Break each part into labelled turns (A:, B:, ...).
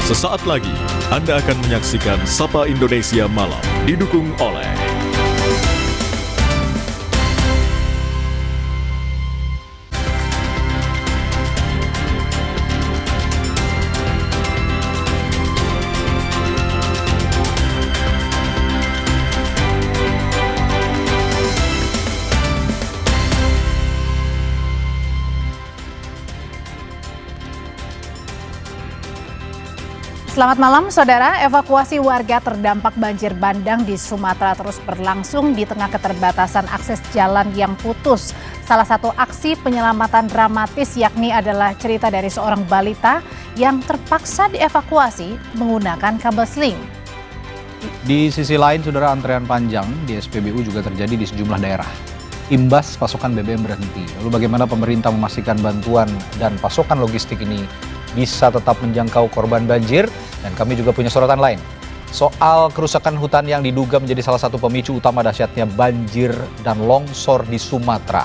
A: Sesaat lagi, Anda akan menyaksikan Sapa Indonesia Malam, didukung oleh
B: Selamat malam, saudara. Evakuasi warga terdampak banjir bandang di Sumatera terus berlangsung di tengah keterbatasan akses jalan yang putus. Salah satu aksi penyelamatan dramatis yakni adalah cerita dari seorang balita yang terpaksa dievakuasi menggunakan kabel seling.
C: Di sisi lain, saudara, antrean panjang di SPBU juga terjadi di sejumlah daerah. Imbas pasokan BBM berhenti. Lalu bagaimana pemerintah memastikan bantuan dan pasokan logistik ini bisa tetap menjangkau korban banjir? Dan kami juga punya sorotan lain soal kerusakan hutan yang diduga menjadi salah satu pemicu utama dahsyatnya banjir dan longsor di Sumatera.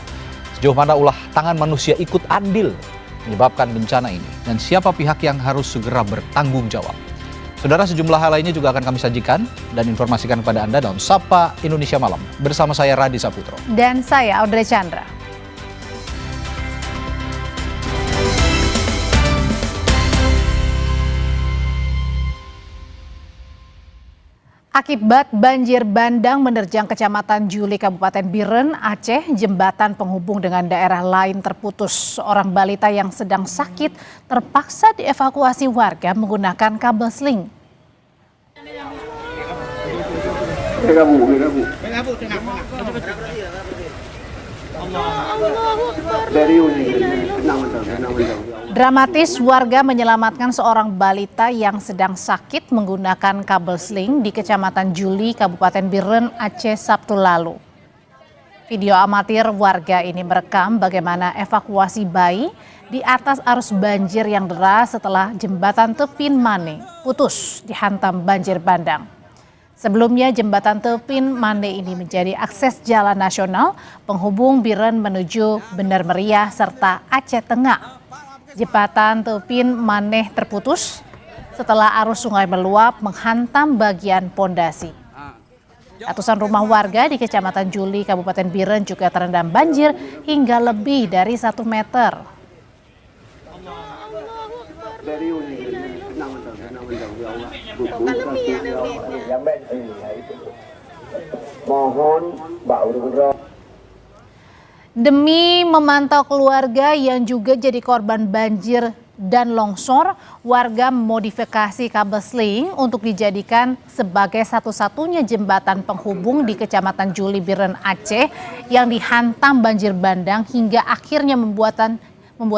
C: Sejauh mana ulah tangan manusia ikut andil menyebabkan bencana ini, dan siapa pihak yang harus segera bertanggung jawab? Saudara, sejumlah hal lainnya juga akan kami sajikan dan informasikan kepada Anda dalam Sapa Indonesia Malam bersama saya Radi Saputro
B: dan saya Audrey Chandra. Akibat banjir bandang menerjang Kecamatan Juli, Kabupaten Biren, Aceh, jembatan penghubung dengan daerah lain terputus. Seorang balita yang sedang sakit terpaksa dievakuasi warga menggunakan kabel seling. Dramatis, warga menyelamatkan seorang balita yang sedang sakit menggunakan kabel seling di Kecamatan Juli, Kabupaten Biren, Aceh, Sabtu lalu. Video amatir warga ini merekam bagaimana evakuasi bayi di atas arus banjir yang deras setelah jembatan Tepin Mane putus dihantam banjir bandang. Sebelumnya jembatan Tepin Mane ini menjadi akses jalan nasional penghubung Biren menuju Bener Meriah serta Aceh Tengah. Jembatan Tepin Mane terputus setelah arus sungai meluap menghantam bagian pondasi. Ratusan rumah warga di Kecamatan Juli, Kabupaten Biren juga terendam banjir hingga lebih dari 1 meter. Demi memantau keluarga yang juga jadi korban banjir dan longsor, warga memodifikasi kabel seling untuk dijadikan sebagai satu-satunya jembatan penghubung di Kecamatan Juli, Biren, Aceh yang dihantam banjir bandang hingga akhirnya membuat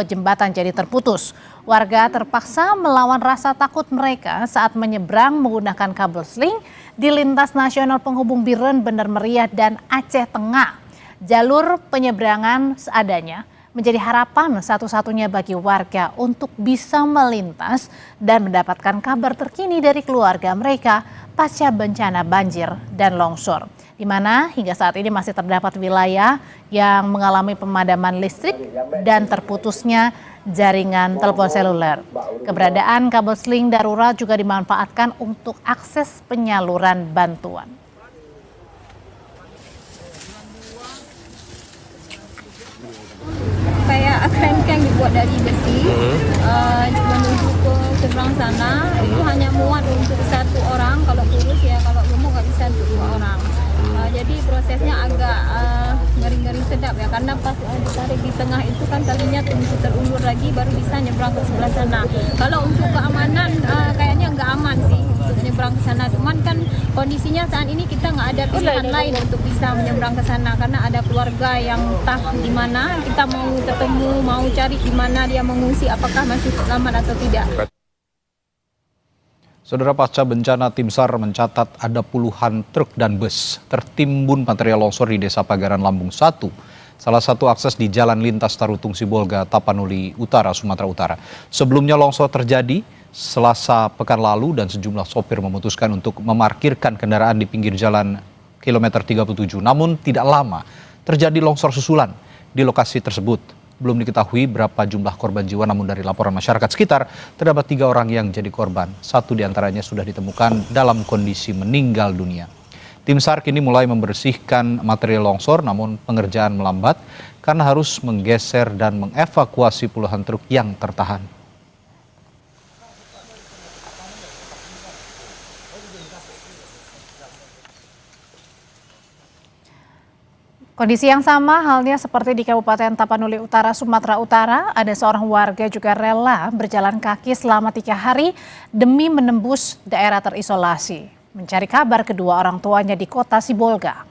B: jembatan jadi terputus. Warga terpaksa melawan rasa takut mereka saat menyeberang menggunakan kabel seling di lintas nasional penghubung Biren, Bener Meriah, dan Aceh Tengah. Jalur penyeberangan seadanya menjadi harapan satu-satunya bagi warga untuk bisa melintas dan mendapatkan kabar terkini dari keluarga mereka pasca bencana banjir dan longsor, di mana hingga saat ini masih terdapat wilayah yang mengalami pemadaman listrik dan terputusnya jaringan telepon seluler. Keberadaan kabel seling darurat juga dimanfaatkan untuk akses penyaluran bantuan.
D: Kayak kerangkeng dibuat dari besi menuju ke seberang sana, itu hanya muat untuk 1 orang, kalau kurus ya, kalau gemuk nggak bisa untuk 2 orang. Jadi prosesnya agak ngeri-ngeri sedap ya, karena pas ditarik di tengah itu kan talinya tunggu terulur lagi baru bisa nyebrang ke sebelah sana. Kalau untuk keamanan kayaknya nggak aman sih untuk nyebrang ke sana, cuman kan kondisinya saat ini kita nggak ada pilihan lain untuk bisa menyeberang ke sana karena ada keluarga yang entah di mana, kita mau ketemu, mau cari di mana dia mengungsi, apakah masih selamat atau tidak.
C: Saudara, pasca bencana, tim SAR mencatat ada puluhan truk dan bus tertimbun material longsor di Desa Pagaran Lambung 1, salah satu akses di Jalan Lintas Tarutung Sibolga, Tapanuli Utara, Sumatera Utara. Sebelumnya longsor terjadi Selasa pekan lalu dan sejumlah sopir memutuskan untuk memarkirkan kendaraan di pinggir jalan kilometer 37. Namun tidak lama terjadi longsor susulan di lokasi tersebut belum diketahui berapa jumlah korban jiwa, namun dari laporan masyarakat sekitar terdapat 3 orang yang jadi korban. 1 diantaranya sudah ditemukan dalam kondisi meninggal dunia. Tim SAR kini mulai membersihkan material longsor, namun pengerjaan melambat karena harus menggeser dan mengevakuasi puluhan truk yang tertahan.
B: Kondisi yang sama halnya seperti di Kabupaten Tapanuli Utara, Sumatera Utara, ada seorang warga juga rela berjalan kaki selama 3 hari demi menembus daerah terisolasi, mencari kabar kedua orang tuanya di kota Sibolga.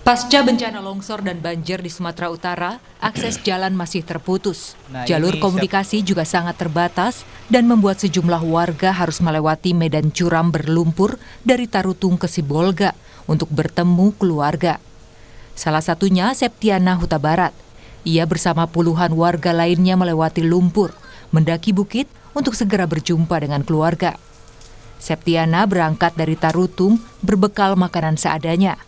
E: Pasca bencana longsor dan banjir di Sumatera Utara, akses jalan masih terputus. Jalur komunikasi juga sangat terbatas dan membuat sejumlah warga harus melewati medan curam berlumpur dari Tarutung ke Sibolga untuk bertemu keluarga. Salah satunya Septiana Huta Barat. Ia bersama puluhan warga lainnya melewati lumpur, mendaki bukit untuk segera berjumpa dengan keluarga. Septiana berangkat dari Tarutung berbekal makanan seadanya.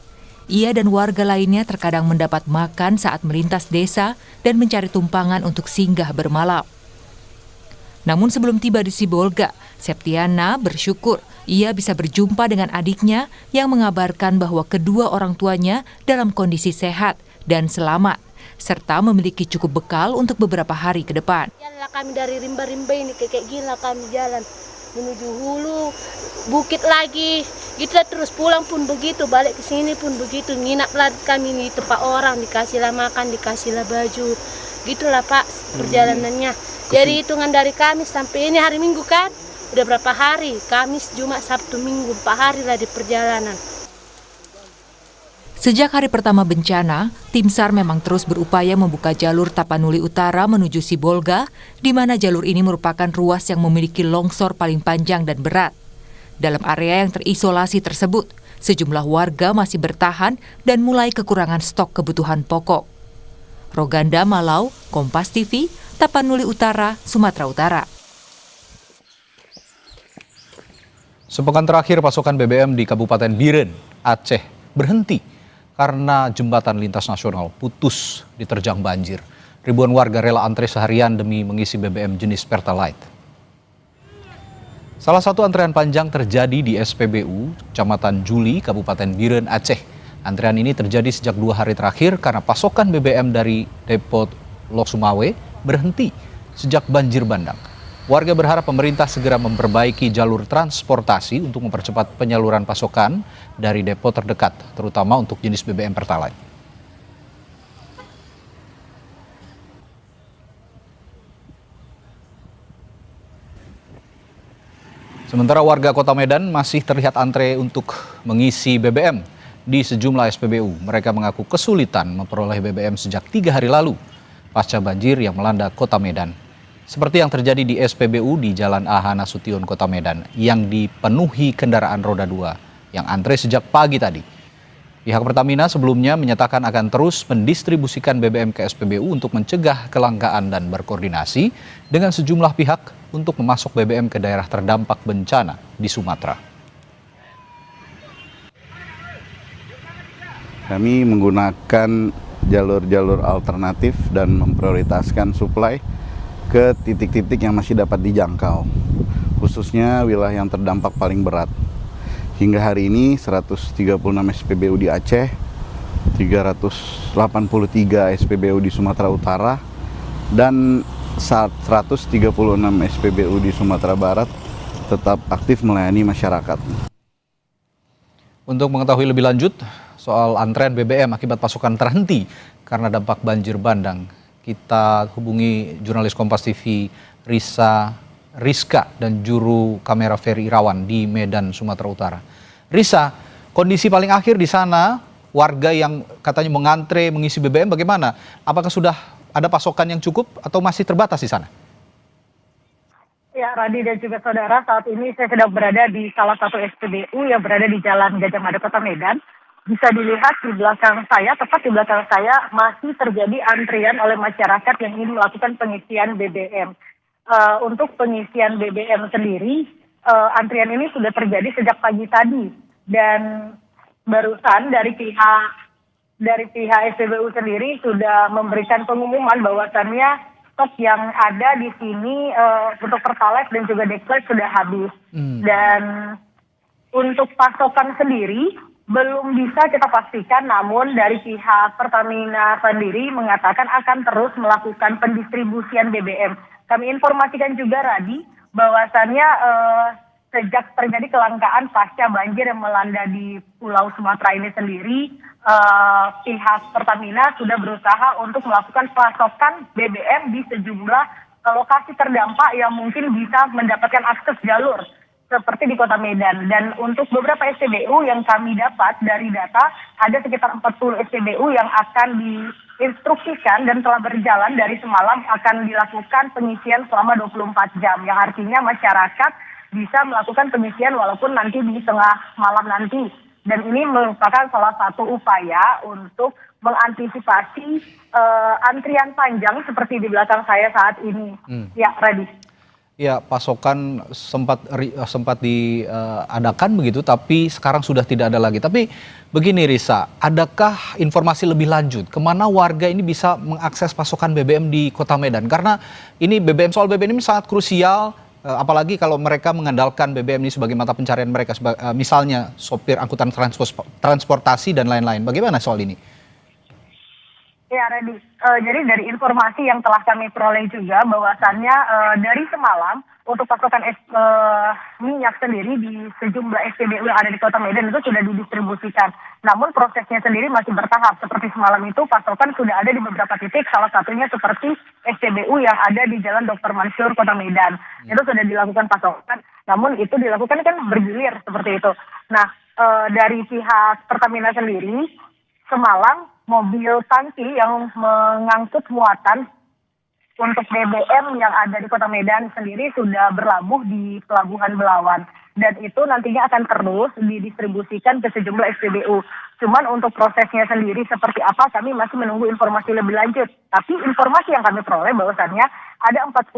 E: Ia dan warga lainnya terkadang mendapat makan saat melintas desa dan mencari tumpangan untuk singgah bermalam. Namun sebelum tiba di Sibolga, Septiana bersyukur ia bisa berjumpa dengan adiknya yang mengabarkan bahwa kedua orang tuanya dalam kondisi sehat dan selamat, serta memiliki cukup bekal untuk beberapa hari ke depan.
F: Jalan kami dari rimba-rimba ini kayak gila kami jalan menuju hulu, bukit lagi, kita terus pulang pun begitu, balik ke sini pun begitu, nginap lagi kami di tempat orang, dikasihlah makan, dikasihlah baju, gitulah Pak perjalanannya. Jadi hitungan dari Kamis sampai ini hari Minggu kan, udah berapa hari, Kamis, Jumat, Sabtu, Minggu, 4 hari lah di perjalanan.
E: Sejak hari pertama bencana, tim SAR memang terus berupaya membuka jalur Tapanuli Utara menuju Sibolga, di mana jalur ini merupakan ruas yang memiliki longsor paling panjang dan berat. Dalam area yang terisolasi tersebut, sejumlah warga masih bertahan dan mulai kekurangan stok kebutuhan pokok. Roganda Malau, Kompas TV, Tapanuli Utara, Sumatera Utara.
C: Sepekan terakhir pasokan BBM di Kabupaten Biren, Aceh berhenti karena jembatan lintas nasional putus diterjang banjir. Ribuan warga rela antre seharian demi mengisi BBM jenis Pertalite. Salah satu antrean panjang terjadi di SPBU, Kecamatan Juli, Kabupaten Biren, Aceh. Antrean ini terjadi sejak 2 hari terakhir karena pasokan BBM dari Depot Lok Sumawe berhenti sejak banjir bandang. Warga berharap pemerintah segera memperbaiki jalur transportasi untuk mempercepat penyaluran pasokan dari depo terdekat, terutama untuk jenis BBM Pertalite. Sementara warga Kota Medan masih terlihat antre untuk mengisi BBM di sejumlah SPBU. Mereka mengaku kesulitan memperoleh BBM sejak 3 hari lalu pasca banjir yang melanda Kota Medan. Seperti yang terjadi di SPBU di Jalan AH Nasution, Kota Medan, yang dipenuhi kendaraan roda 2 yang antre sejak pagi tadi. Pihak Pertamina sebelumnya menyatakan akan terus mendistribusikan BBM ke SPBU untuk mencegah kelangkaan dan berkoordinasi dengan sejumlah pihak untuk memasok BBM ke daerah terdampak bencana di Sumatera.
G: Kami menggunakan jalur-jalur alternatif dan memprioritaskan suplai ke titik-titik yang masih dapat dijangkau, khususnya wilayah yang terdampak paling berat. Hingga hari ini 136 SPBU di Aceh, 383 SPBU di Sumatera Utara, dan 136 SPBU di Sumatera Barat tetap aktif melayani masyarakat.
C: Untuk mengetahui lebih lanjut soal antrean BBM akibat pasokan terhenti karena dampak banjir bandang, kita hubungi jurnalis Kompas TV Rizka dan juru kamera Ferry Irawan di Medan, Sumatera Utara. Rizka, kondisi paling akhir di sana, warga yang katanya mengantre mengisi BBM bagaimana? Apakah sudah ada pasokan yang cukup atau masih terbatas di sana?
H: Ya, Radi dan juga saudara, saat ini saya sedang berada di salah satu SPBU yang berada di Jalan Gajah Mada, Kota Medan. Bisa dilihat di belakang saya, tepat di belakang saya, masih terjadi antrian oleh masyarakat yang ingin melakukan pengisian BBM. Untuk pengisian BBM sendiri, antrian ini sudah terjadi sejak pagi tadi. Dan barusan dari pihak dari pihak SPBU sendiri sudah memberikan pengumuman bahwasannya stok yang ada di sini untuk Pertalite dan juga Dexlite sudah habis. Dan untuk pasokan sendiri belum bisa kita pastikan, namun dari pihak Pertamina sendiri mengatakan akan terus melakukan pendistribusian BBM. Kami informasikan juga, Radi, bahwasannya sejak terjadi kelangkaan pasca banjir yang melanda di Pulau Sumatera ini sendiri, pihak Pertamina sudah berusaha untuk melakukan pasokan BBM di sejumlah lokasi terdampak yang mungkin bisa mendapatkan akses jalur seperti di Kota Medan. Dan untuk beberapa SPBU yang kami dapat dari data, ada sekitar 40 SPBU yang akan diinstruksikan dan telah berjalan dari semalam akan dilakukan pengisian selama 24 jam. Yang artinya masyarakat bisa melakukan pengisian walaupun nanti di tengah malam nanti. Dan ini merupakan salah satu upaya untuk mengantisipasi antrian panjang seperti di belakang saya saat ini. Ya, Radhi.
C: Ya, pasokan sempat diadakan begitu, tapi sekarang sudah tidak ada lagi. Tapi begini Risa, adakah informasi lebih lanjut kemana warga ini bisa mengakses pasokan BBM di Kota Medan? Karena ini soal BBM ini sangat krusial, apalagi kalau mereka mengandalkan BBM ini sebagai mata pencarian mereka, misalnya sopir angkutan transportasi dan lain-lain. Bagaimana soal ini?
H: Ya, Redi. Jadi dari informasi yang telah kami peroleh juga bahwasannya dari semalam untuk pasokan minyak sendiri di sejumlah SPBU yang ada di Kota Medan itu sudah didistribusikan. Namun prosesnya sendiri masih bertahap. Seperti semalam itu pasokan sudah ada di beberapa titik, salah satunya seperti SPBU yang ada di Jalan Dr. Mansur, Kota Medan. Itu sudah dilakukan pasokan, namun itu dilakukan kan bergilir seperti itu. Nah, dari pihak Pertamina sendiri, semalam mobil tangki yang mengangkut muatan untuk BBM yang ada di Kota Medan sendiri sudah berlabuh di Pelabuhan Belawan. Dan itu nantinya akan terus didistribusikan ke sejumlah SPBU. Cuman untuk prosesnya sendiri seperti apa kami masih menunggu informasi lebih lanjut. Tapi informasi yang kami peroleh bahwasannya ada 40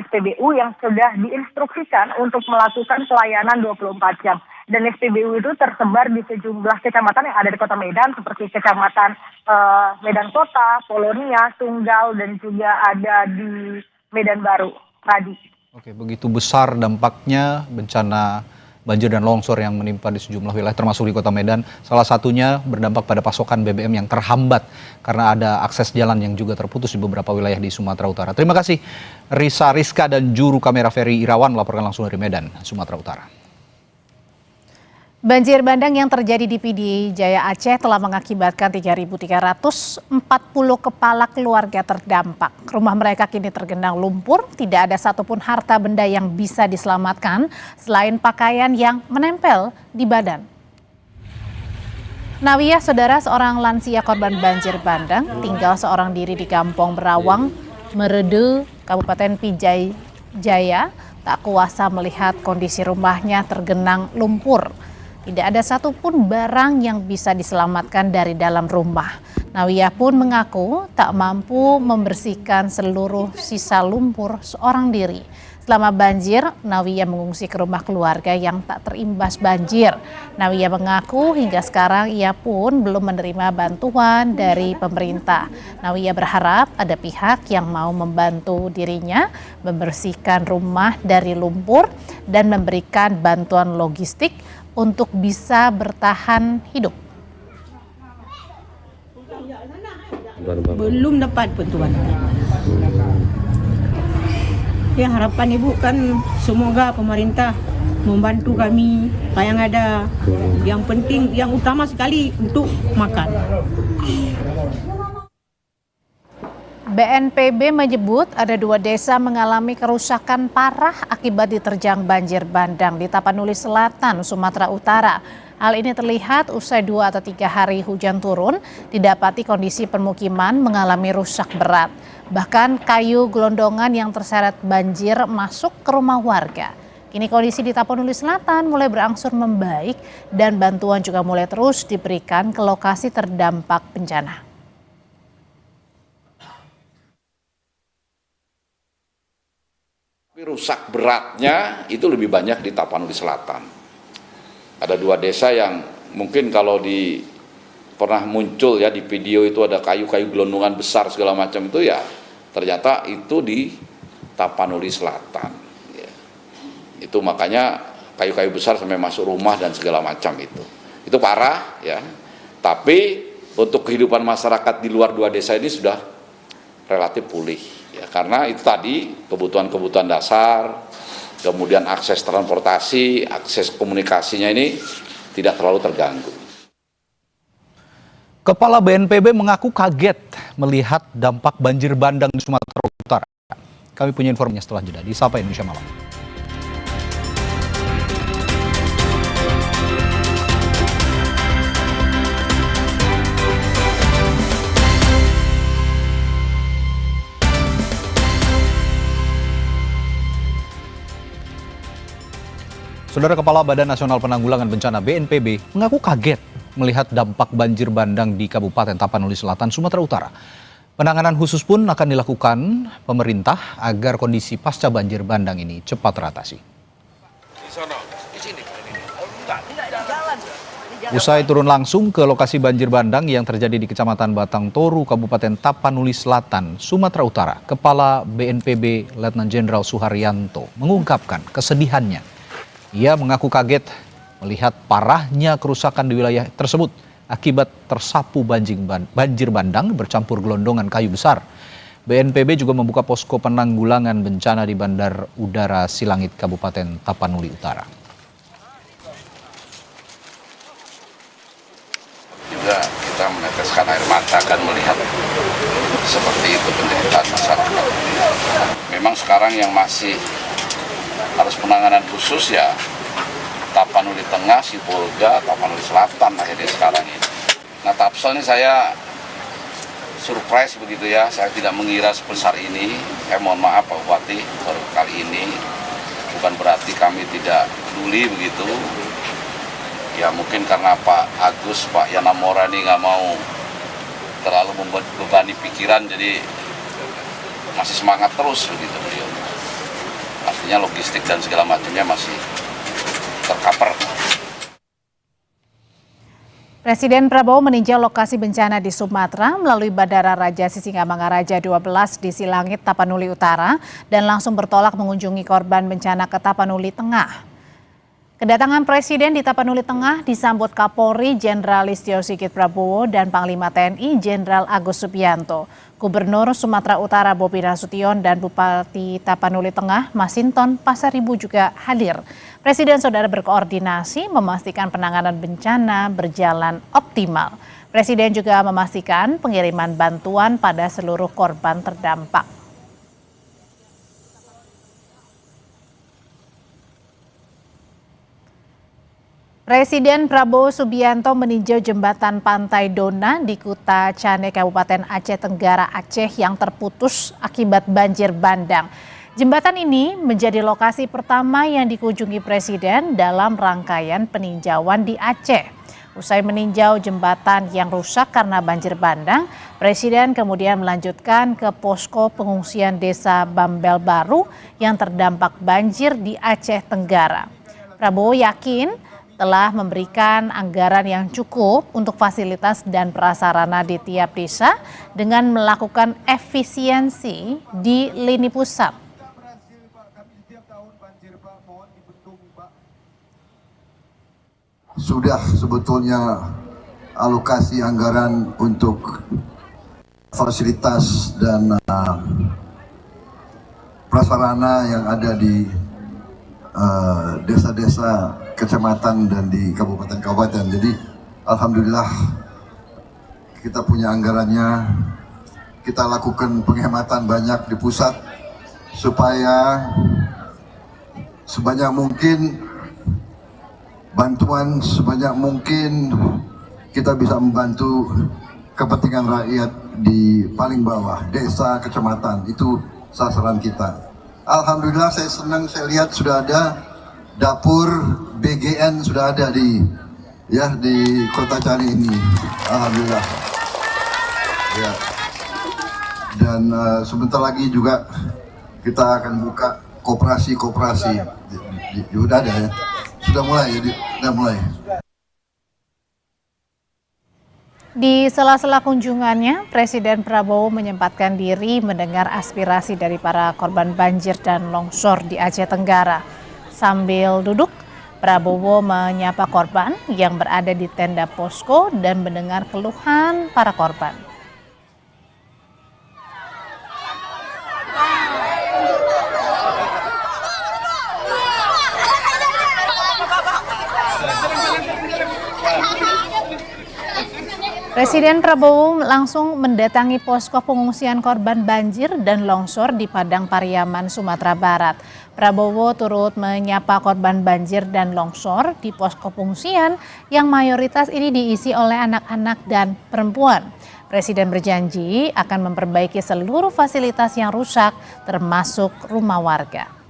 H: SPBU yang sudah diinstruksikan untuk melakukan pelayanan 24 jam. Dan SPBU itu tersebar di sejumlah kecamatan yang ada di Kota Medan, seperti kecamatan Medan Kota, Polonia, Tunggal, dan juga ada di Medan Baru. Radi.
C: Oke, begitu besar dampaknya bencana banjir dan longsor yang menimpa di sejumlah wilayah, termasuk di Kota Medan. Salah satunya berdampak pada pasokan BBM yang terhambat karena ada akses jalan yang juga terputus di beberapa wilayah di Sumatera Utara. Terima kasih Risa Rizka dan juru kamera Ferry Irawan melaporkan langsung dari Medan, Sumatera Utara.
B: Banjir bandang yang terjadi di PD Jaya Aceh telah mengakibatkan 3.340 kepala keluarga terdampak. Rumah mereka kini tergenang lumpur, tidak ada satupun harta benda yang bisa diselamatkan selain pakaian yang menempel di badan. Nawiyah, saudara, seorang lansia korban banjir bandang, tinggal seorang diri di Kampung Berawang, Meredu, Kabupaten Pidijaya Jaya, tak kuasa melihat kondisi rumahnya tergenang lumpur. Tidak ada satupun barang yang bisa diselamatkan dari dalam rumah. Nawiyah pun mengaku tak mampu membersihkan seluruh sisa lumpur seorang diri. Selama banjir, Nawiyah mengungsi ke rumah keluarga yang tak terimbas banjir. Nawiyah mengaku hingga sekarang ia pun belum menerima bantuan dari pemerintah. Nawiyah berharap ada pihak yang mau membantu dirinya membersihkan rumah dari lumpur dan memberikan bantuan logistik untuk bisa bertahan hidup.
I: Belum dapat bantuan. Ya, harapan Ibu kan semoga pemerintah membantu kami apa yang ada. Yang penting, yang utama sekali untuk makan.
B: BNPB menyebut ada 2 desa mengalami kerusakan parah akibat diterjang banjir bandang di Tapanuli Selatan, Sumatera Utara. Hal ini terlihat usai 2 atau 3 hari hujan turun, didapati kondisi permukiman mengalami rusak berat. Bahkan kayu gelondongan yang terseret banjir masuk ke rumah warga. Kini kondisi di Tapanuli Selatan mulai berangsur membaik dan bantuan juga mulai terus diberikan ke lokasi terdampak bencana.
J: Rusak beratnya itu lebih banyak di Tapanuli Selatan. Ada 2 desa yang mungkin kalau pernah muncul ya di video itu ada kayu-kayu gelondongan besar segala macam itu ya ternyata itu di Tapanuli Selatan. Ya. Itu makanya kayu-kayu besar sampai masuk rumah dan segala macam itu. Itu parah ya. Tapi untuk kehidupan masyarakat di luar dua desa ini sudah relatif pulih ya karena itu tadi kebutuhan-kebutuhan dasar, kemudian akses transportasi, akses komunikasinya ini tidak terlalu terganggu.
C: Kepala BNPB mengaku kaget melihat dampak banjir bandang di Sumatera Utara. Kami punya informasinya setelah jeda di Sapa Indonesia Malam. Saudara Kepala Badan Nasional Penanggulangan Bencana BNPB mengaku kaget melihat dampak banjir bandang di Kabupaten Tapanuli Selatan, Sumatera Utara. Penanganan khusus pun akan dilakukan pemerintah agar kondisi pasca banjir bandang ini cepat teratasi. Usai turun langsung ke lokasi banjir bandang yang terjadi di Kecamatan Batang Toru, Kabupaten Tapanuli Selatan, Sumatera Utara, Kepala BNPB Letnan Jenderal Suharyanto mengungkapkan kesedihannya. Ia mengaku kaget melihat parahnya kerusakan di wilayah tersebut akibat tersapu banjir bandang bercampur gelondongan kayu besar. BNPB juga membuka posko penanggulangan bencana di Bandar Udara Silangit, Kabupaten Tapanuli Utara.
J: Juga kita meneteskan air mata kan melihat seperti itu penderitaan masyarakat. Memang sekarang yang masih harus penanganan khusus ya Tapanuli Tengah, Sibolga, Tapanuli Selatan akhirnya sekarang ini. Nah Tapsel ini saya surprise begitu ya, saya tidak mengira sebesar ini. Saya mohon maaf Pak Bupati baru kali ini, bukan berarti kami tidak peduli begitu. Ya mungkin karena Pak Agus, Pak Yana Mora ini nggak mau terlalu membebani pikiran, jadi masih semangat terus begitu beliau. Artinya logistik dan segala macamnya masih tercover.
B: Presiden Prabowo meninjau lokasi bencana di Sumatera melalui Bandara Raja Sisingamangaraja 12 di Silangit, Tapanuli Utara dan langsung bertolak mengunjungi korban bencana ke Tapanuli Tengah. Kedatangan Presiden di Tapanuli Tengah disambut Kapolri Jenderal Listio Sigit Prabowo dan Panglima TNI Jenderal Agus Subianto. Gubernur Sumatera Utara Bobi Nasution dan Bupati Tapanuli Tengah Masinton Pasaribu juga hadir. Presiden saudara berkoordinasi memastikan penanganan bencana berjalan optimal. Presiden juga memastikan pengiriman bantuan pada seluruh korban terdampak. Presiden Prabowo Subianto meninjau jembatan Pantai Dona di Kuta Cane, Kabupaten Aceh Tenggara, Aceh yang terputus akibat banjir bandang. Jembatan ini menjadi lokasi pertama yang dikunjungi Presiden dalam rangkaian peninjauan di Aceh. Usai meninjau jembatan yang rusak karena banjir bandang, Presiden kemudian melanjutkan ke posko pengungsian Desa Bambel Baru yang terdampak banjir di Aceh Tenggara. Prabowo yakin telah memberikan anggaran yang cukup untuk fasilitas dan prasarana di tiap desa dengan melakukan efisiensi di lini pusat.
K: Sudah sebetulnya alokasi anggaran untuk fasilitas dan prasarana yang ada di desa-desa, kecamatan dan di kabupaten-kabupaten. Jadi alhamdulillah kita punya anggarannya. Kita lakukan penghematan banyak di pusat supaya sebanyak mungkin bantuan, sebanyak mungkin kita bisa membantu kepentingan rakyat di paling bawah, desa, kecamatan. Itu sasaran kita. Alhamdulillah saya senang, saya lihat sudah ada dapur BGN sudah ada di Kota Cane ini. Alhamdulillah. Ya. Dan sebentar lagi juga kita akan buka koperasi. Sudah ada ya. Sudah mulai.
B: Di sela-sela kunjungannya, Presiden Prabowo menyempatkan diri mendengar aspirasi dari para korban banjir dan longsor di Aceh Tenggara. Sambil duduk, Prabowo menyapa korban yang berada di tenda posko dan mendengar keluhan para korban. Presiden Prabowo langsung mendatangi posko pengungsian korban banjir dan longsor di Padang Pariaman, Sumatera Barat. Prabowo turut menyapa korban banjir dan longsor di posko pengungsian yang mayoritas ini diisi oleh anak-anak dan perempuan. Presiden berjanji akan memperbaiki seluruh fasilitas yang rusak, termasuk rumah warga.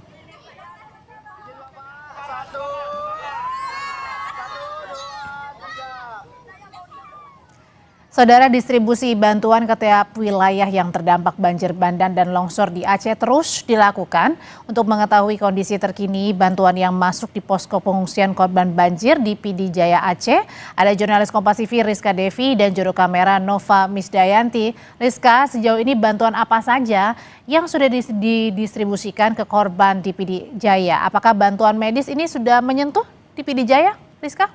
B: Saudara, distribusi bantuan ke tiap wilayah yang terdampak banjir bandang dan longsor di Aceh terus dilakukan. Untuk mengetahui kondisi terkini bantuan yang masuk di posko pengungsian korban banjir di PD Jaya Aceh, ada jurnalis Kompas TV Rizka Devi dan juru kamera Nova Misdayanti. Rizka, sejauh ini bantuan apa saja yang sudah didistribusikan ke korban di PD Jaya? Apakah bantuan medis ini sudah menyentuh di PD Jaya, Rizka?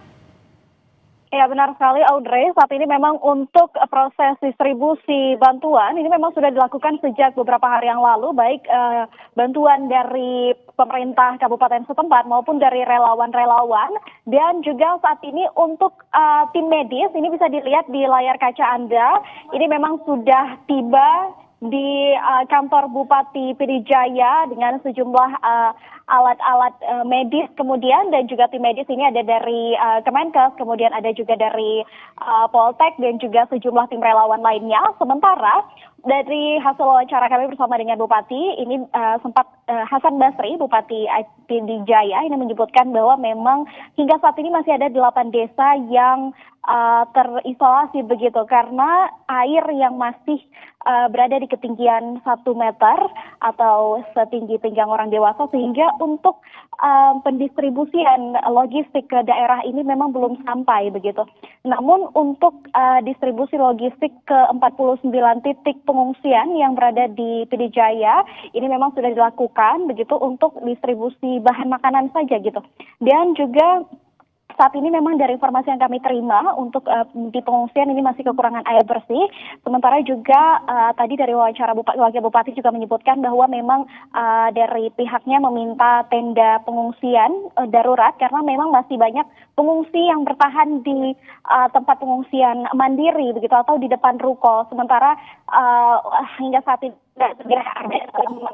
L: Ya, benar sekali Audrey, saat ini memang untuk proses distribusi bantuan ini memang sudah dilakukan sejak beberapa hari yang lalu, baik bantuan dari pemerintah kabupaten setempat maupun dari relawan-relawan, dan juga saat ini untuk tim medis ini bisa dilihat di layar kaca Anda, ini memang sudah tiba di kantor Bupati PD Jaya dengan sejumlah alat-alat medis kemudian, dan juga tim medis ini ada dari Kemenkes, kemudian ada juga dari Poltek dan juga sejumlah tim relawan lainnya. Sementara dari hasil wawancara kami bersama dengan Bupati ini sempat Hasan Basri, Bupati PD Jaya ini menyebutkan bahwa memang hingga saat ini masih ada 8 desa yang terisolasi begitu karena air yang masih berada di ketinggian 1 meter atau setinggi pinggang orang dewasa, sehingga untuk pendistribusian logistik ke daerah ini memang belum sampai begitu. Namun untuk distribusi logistik ke 49 titik pengungsian yang berada di PD Jaya ini memang sudah dilakukan begitu untuk distribusi bahan makanan saja gitu. Dan juga saat ini memang dari informasi yang kami terima untuk di pengungsian ini masih kekurangan air bersih. Sementara juga tadi dari wawancara Wakil Bupati juga menyebutkan bahwa memang dari pihaknya meminta tenda pengungsian darurat karena memang masih banyak pengungsi yang bertahan di tempat pengungsian mandiri begitu atau di depan ruko. Sementara hingga saat ini sudah ada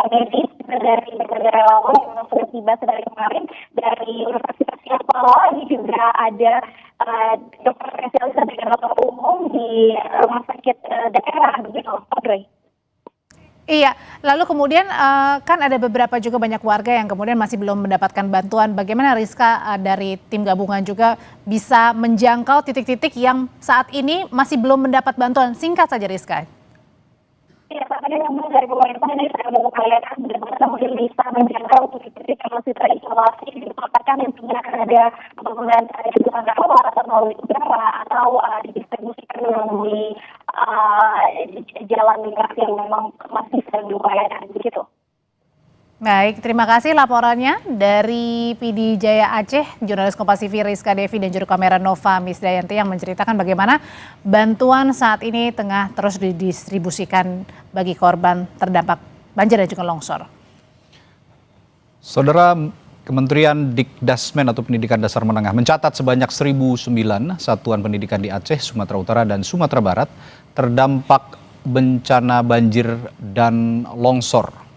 L: medis dari berbagai relawan yang sudah tiba dari kemarin dari Universitas Sekolah. Ini juga ada dokter spesialis dan dokter umum di rumah sakit daerah begitu, Audrey.
B: Iya, lalu kemudian kan ada beberapa juga banyak warga yang kemudian masih belum mendapatkan bantuan. Bagaimana Rizka dari tim gabungan juga bisa menjangkau titik-titik yang saat ini masih belum mendapat bantuan? Singkat saja Rizka.
L: Ya, saat ini memang dari pemerintah ini sudah mengupayakan bagaimana mungkin bisa menjangkau titik-titik yang masih terisolasi, dikatakan yang tidak akan ada pembangunan kebutuhan rawa atau melalui udara atau didistribusikan melalui jalan migrasi yang memang masih sedang diupayakan begitu.
B: Baik, terima kasih laporannya dari PD Jaya Aceh, jurnalis Kompas TV Rizka Devi dan juru kamera Nova Misdayanti yang menceritakan bagaimana bantuan saat ini tengah terus didistribusikan bagi korban terdampak banjir dan juga longsor.
C: Saudara, Kementerian Dikdasmen atau Pendidikan Dasar Menengah mencatat sebanyak 1.009 satuan pendidikan di Aceh, Sumatera Utara, dan Sumatera Barat terdampak bencana banjir dan longsor.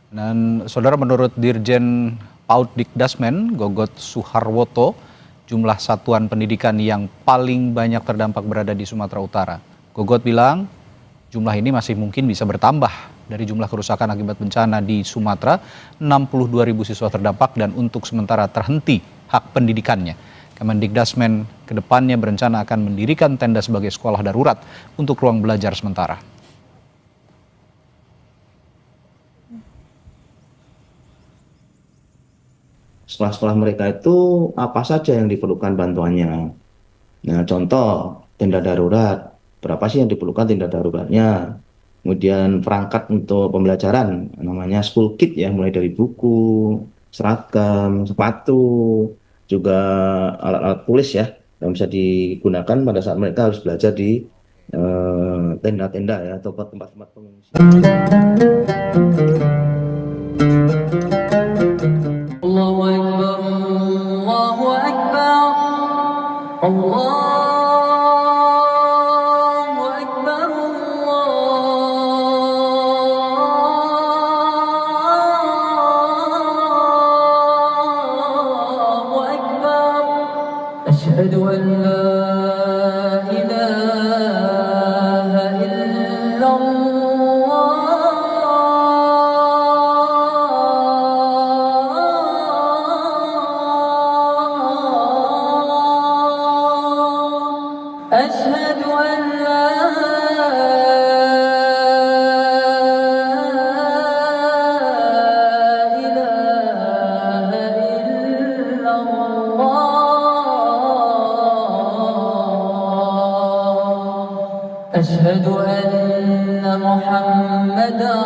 C: Dan saudara, menurut Dirjen PAUD Dikdasmen Gogot Suharwoto, jumlah satuan pendidikan yang paling banyak terdampak berada di Sumatera Utara. Gogot bilang jumlah ini masih mungkin bisa bertambah dari jumlah kerusakan akibat bencana di Sumatera. 62.000 siswa terdampak dan untuk sementara terhenti hak pendidikannya. Kemendikdasmen kedepannya berencana akan mendirikan tenda sebagai sekolah darurat untuk ruang belajar sementara.
M: Sekolah-sekolah mereka itu apa saja yang diperlukan bantuannya. Nah, contoh tenda darurat, berapa sih yang diperlukan tenda daruratnya? Kemudian perangkat untuk pembelajaran, namanya school kit ya, mulai dari buku, seragam, sepatu, juga alat-alat tulis ya, yang bisa digunakan pada saat mereka harus belajar di tenda-tenda ya, atau tempat-tempat pengungsian.
N: Allahu Akbar, Allahu Akbar, Allahu Akbar, Allahu Akbar. Asyhadu an la ilaha illallah. Asyhadu an la أشهد أن محمدا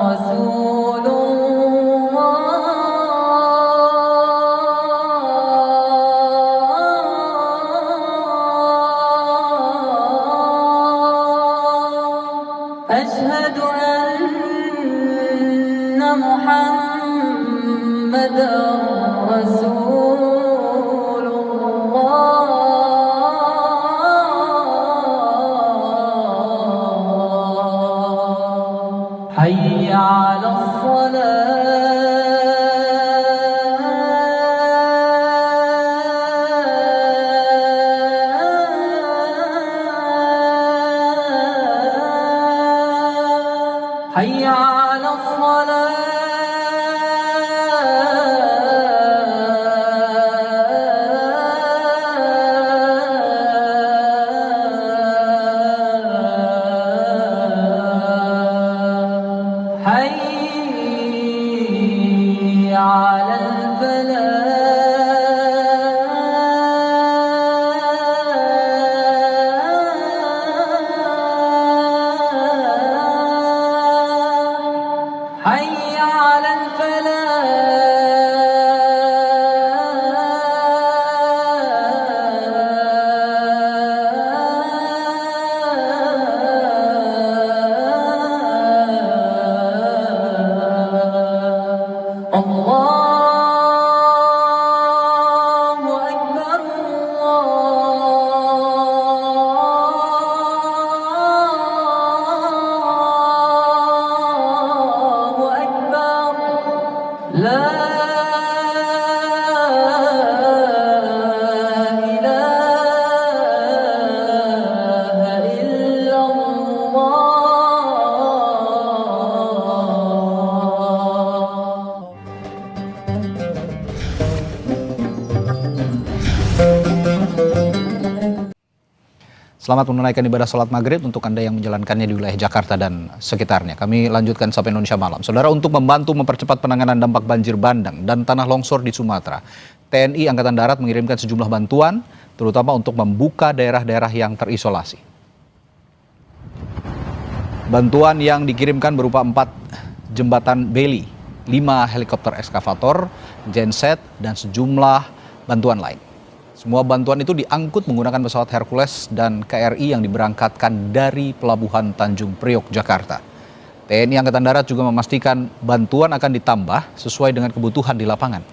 N: رسول الله أشهد أن محمدا رسول الله حي على الصلاة حي على الصلاة حي على الفلاح حي على الفلاح الله أكبر الله أكبر لا إله إلا الله.
C: Selamat menunaikan ibadah sholat maghrib untuk Anda yang menjalankannya di wilayah Jakarta dan sekitarnya. Kami lanjutkan Sapa Indonesia Malam. Saudara, untuk membantu mempercepat penanganan dampak banjir bandang dan tanah longsor di Sumatera, TNI Angkatan Darat mengirimkan sejumlah bantuan, terutama untuk membuka daerah-daerah yang terisolasi. Bantuan yang dikirimkan berupa 4 jembatan beli, 5 helikopter ekskavator, genset, dan sejumlah bantuan lain. Semua bantuan itu diangkut menggunakan pesawat Hercules dan KRI yang diberangkatkan dari Pelabuhan Tanjung Priok, Jakarta. TNI Angkatan Darat juga memastikan bantuan akan ditambah sesuai dengan kebutuhan di lapangan.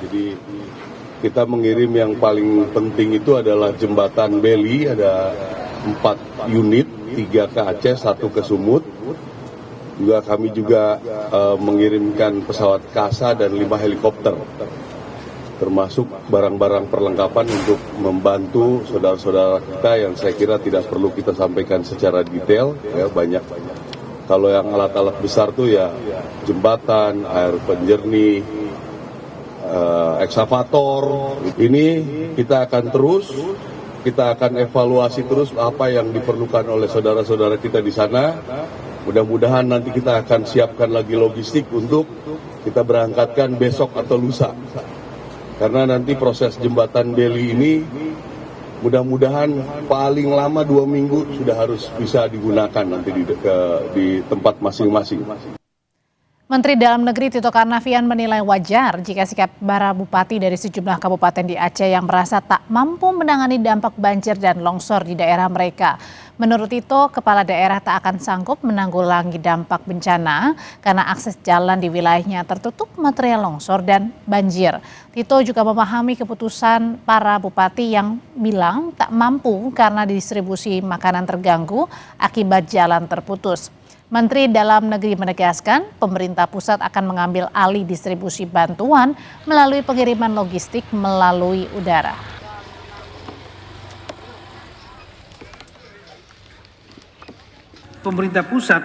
O: Jadi kita mengirim yang paling penting itu adalah jembatan Beli, ada 4 unit, 3 ke Aceh, 1 ke Sumut. Juga kami juga mengirimkan pesawat Kasa dan 5 helikopter, termasuk barang-barang perlengkapan untuk membantu saudara-saudara kita yang saya kira tidak perlu kita sampaikan secara detail, ya banyak. Kalau yang alat-alat besar tuh ya jembatan, air penjernih, ekskavator. Ini kita akan evaluasi terus apa yang diperlukan oleh saudara-saudara kita di sana. Mudah-mudahan nanti kita akan siapkan lagi logistik untuk kita berangkatkan besok atau lusa. Karena nanti proses jembatan Beli ini mudah-mudahan paling lama 2 minggu sudah harus bisa digunakan nanti di tempat masing-masing.
B: Menteri Dalam Negeri Tito Karnavian menilai wajar jika sikap para bupati dari sejumlah kabupaten di Aceh yang merasa tak mampu menangani dampak banjir dan longsor di daerah mereka. Menurut Tito, kepala daerah tak akan sanggup menanggulangi dampak bencana karena akses jalan di wilayahnya tertutup material longsor dan banjir. Tito juga memahami keputusan para bupati yang bilang tak mampu karena distribusi makanan terganggu akibat jalan terputus. Menteri Dalam Negeri menegaskan pemerintah pusat akan mengambil alih distribusi bantuan melalui pengiriman logistik melalui udara.
P: Pemerintah pusat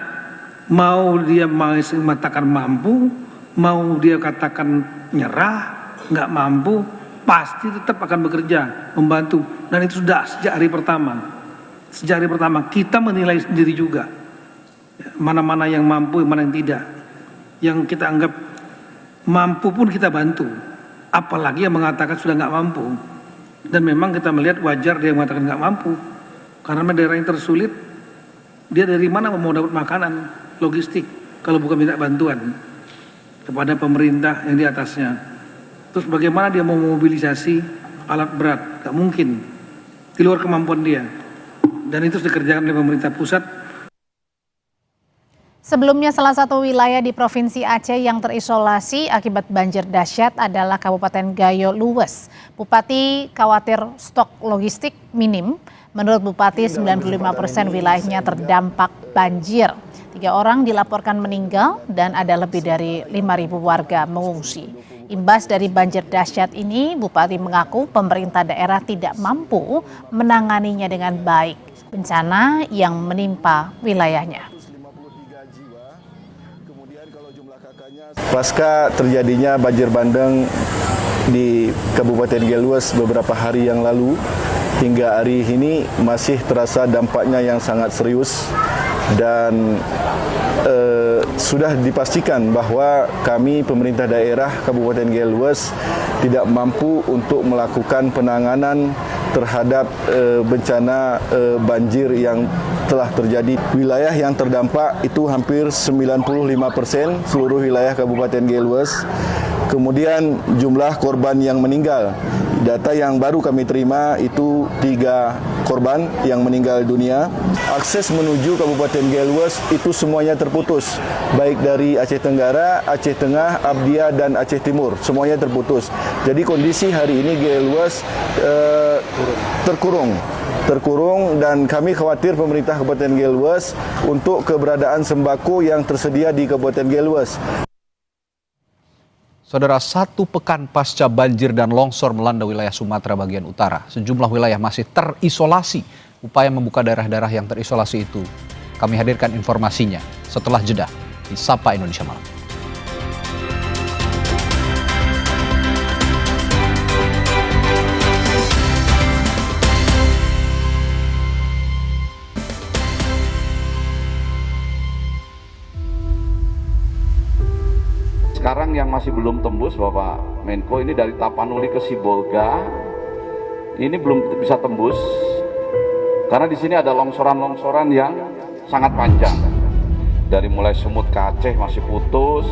P: mau dia mengatakan mampu, mau dia katakan nyerah, nggak mampu, pasti tetap akan bekerja, membantu. Dan itu sudah sejak hari pertama. Sejak hari pertama kita menilai sendiri juga. Mana-mana yang mampu, mana yang tidak. Yang kita anggap mampu pun kita bantu. Apalagi yang mengatakan sudah nggak mampu. Dan memang kita melihat wajar dia mengatakan nggak mampu. Karena daerah yang tersulit, dia dari mana mau dapat makanan, logistik, kalau bukan minta bantuan kepada pemerintah yang di atasnya. Terus bagaimana dia mau memobilisasi alat berat? Nggak mungkin. Di luar kemampuan dia. Dan itu dikerjakan oleh pemerintah pusat.
B: Sebelumnya salah satu wilayah di Provinsi Aceh yang terisolasi akibat banjir dahsyat adalah Kabupaten Gayo Luwes. Bupati khawatir stok logistik minim. Menurut Bupati, 95% wilayahnya terdampak banjir. 3 orang dilaporkan meninggal dan ada lebih dari 5.000 warga mengungsi. Imbas dari banjir dahsyat ini, Bupati mengaku pemerintah daerah tidak mampu menanganinya dengan baik bencana yang menimpa wilayahnya.
Q: Pasca terjadinya banjir bandang di Kabupaten Gayo Luwes beberapa hari yang lalu, hingga hari ini masih terasa dampaknya yang sangat serius dan sudah dipastikan bahwa kami pemerintah daerah Kabupaten Gayo Luwes tidak mampu untuk melakukan penanganan terhadap bencana banjir yang telah terjadi. Wilayah yang terdampak itu hampir 95% seluruh wilayah Kabupaten Gayo Luwes. Kemudian jumlah korban yang meninggal, data yang baru kami terima itu 3 korban yang meninggal dunia. Akses menuju Kabupaten Gayo Luwes itu semuanya terputus, baik dari Aceh Tenggara, Aceh Tengah, Abdia dan Aceh Timur, semuanya terputus. Jadi kondisi hari ini Gayo Luwes terkurung dan kami khawatir pemerintah Kabupaten Gayo Luwes untuk keberadaan sembako yang tersedia di Kabupaten Gayo Luwes.
C: Saudara, 1 pekan pasca banjir dan longsor melanda wilayah Sumatera bagian utara, sejumlah wilayah masih terisolasi. Upaya membuka daerah-daerah yang terisolasi itu, kami hadirkan informasinya setelah jeda di Sapa Indonesia Malam.
J: Sekarang yang masih belum tembus Bapak Menko ini dari Tapanuli ke Sibolga ini belum bisa tembus karena di sini ada longsoran-longsoran yang sangat panjang. Dari mulai Sumut ke Aceh masih putus,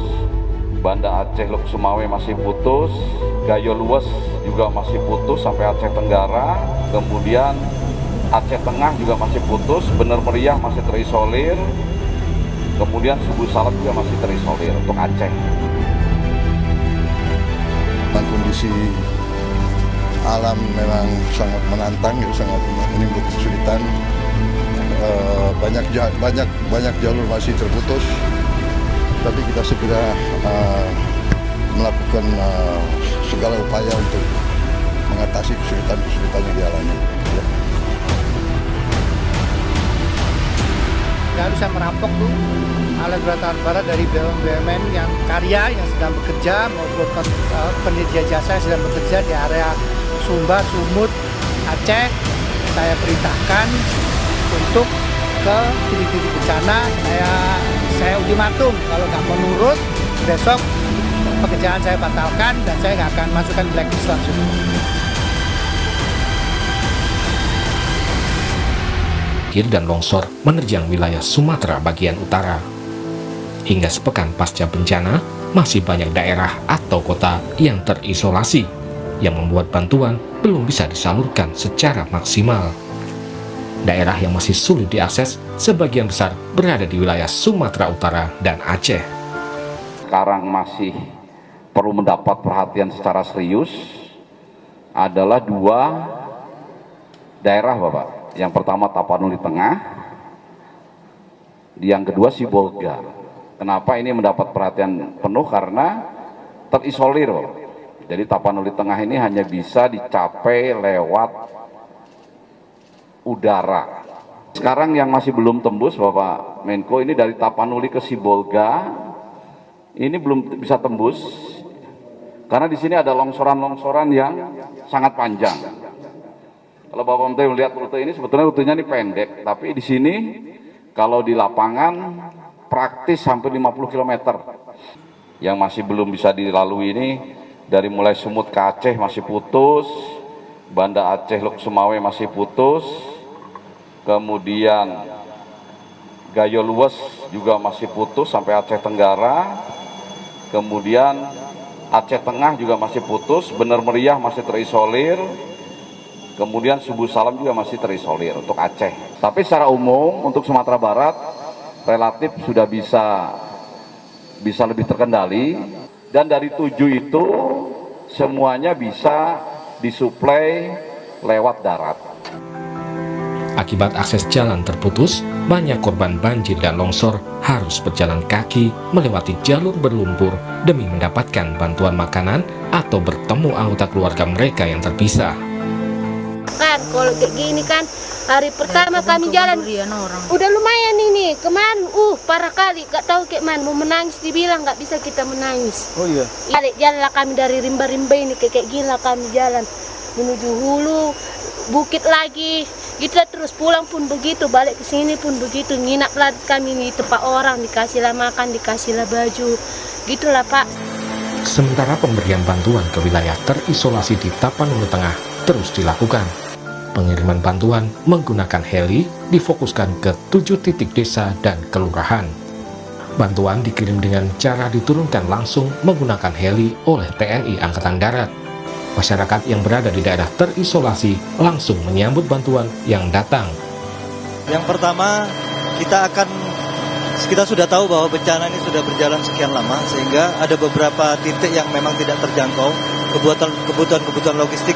J: Banda Aceh Luk Sumawe masih putus, Gayo Luwes juga masih putus sampai Aceh Tenggara, kemudian Aceh Tengah juga masih putus, Bener Meriah masih terisolir, kemudian Suku Salak juga masih terisolir untuk Aceh.
K: Kondisi alam memang sangat menantang, sangat menimbulkan kesulitan. Banyak jalur masih terputus, tapi kita segera melakukan segala upaya untuk mengatasi kesulitan yang dialami. Ya.
R: Nggak bisa merampok tuh alat berat barat dari BUMN yang karya yang sedang bekerja maupun penyedia jasa yang sedang bekerja di area Sumba, Sumut, Aceh. Saya perintahkan untuk ke titik-titik bencana. Saya ultimatum kalau nggak menurut besok pekerjaan saya batalkan dan saya nggak akan masukkan blacklist langsung.
S: Banjir dan longsor menerjang wilayah Sumatera bagian utara. Hingga sepekan pasca bencana, masih banyak daerah atau kota yang terisolasi, yang membuat bantuan belum bisa disalurkan secara maksimal. Daerah yang masih sulit diakses sebagian besar berada di wilayah Sumatera Utara dan Aceh.
J: Sekarang masih perlu mendapat perhatian secara serius adalah 2 daerah, Bapak. Yang pertama Tapanuli Tengah, yang kedua Sibolga. Kenapa ini mendapat perhatian penuh? Karena terisolir. Jadi Tapanuli Tengah ini hanya bisa dicapai lewat udara. Sekarang yang masih belum tembus, Bapak Menko, ini dari Tapanuli ke Sibolga, ini belum bisa tembus karena di sini ada longsoran-longsoran yang sangat panjang. Kalau Bapak Menteri melihat rute ini, sebetulnya rutenya ini pendek, tapi di sini kalau di lapangan praktis sampai 50 km. Yang masih belum bisa dilalui ini dari mulai Sumut ke Aceh masih putus, Banda Aceh Luk Sumawe masih putus, kemudian Gayo Luwes juga masih putus sampai Aceh Tenggara, kemudian Aceh Tengah juga masih putus, Bener Meriah masih terisolir, kemudian Subuh Salam juga masih terisolir untuk Aceh. Tapi secara umum untuk Sumatera Barat relatif sudah bisa lebih terkendali, dan dari 7 itu semuanya bisa disuplai lewat darat.
S: Akibat akses jalan terputus, banyak korban banjir dan longsor harus berjalan kaki melewati jalur berlumpur demi mendapatkan bantuan makanan atau bertemu anggota keluarga mereka yang terpisah.
F: Kan kalau kayak gini kan hari pertama kami jalan udah lumayan ini, kemarin parah kali, gak tahu kayak mana mau menangis, dibilang gak bisa kita menangis.
Q: Oh iya.
F: Jalan lah kami dari rimba-rimba ini kayak gila kami jalan menuju hulu, bukit lagi, kita terus pulang pun begitu, balik ke sini pun begitu, nginap lah kami di tempat orang, dikasihlah makan, dikasihlah baju, gitulah Pak.
S: Sementara pemberian bantuan ke wilayah terisolasi di Tapanuli Tengah terus dilakukan. Pengiriman bantuan menggunakan heli difokuskan ke 7 titik desa dan kelurahan. Bantuan dikirim dengan cara diturunkan langsung menggunakan heli oleh TNI Angkatan Darat. Masyarakat yang berada di daerah terisolasi langsung menyambut bantuan yang datang.
T: Yang pertama, kita sudah tahu bahwa bencana ini sudah berjalan sekian lama, sehingga ada beberapa titik yang memang tidak terjangkau, kebutuhan logistik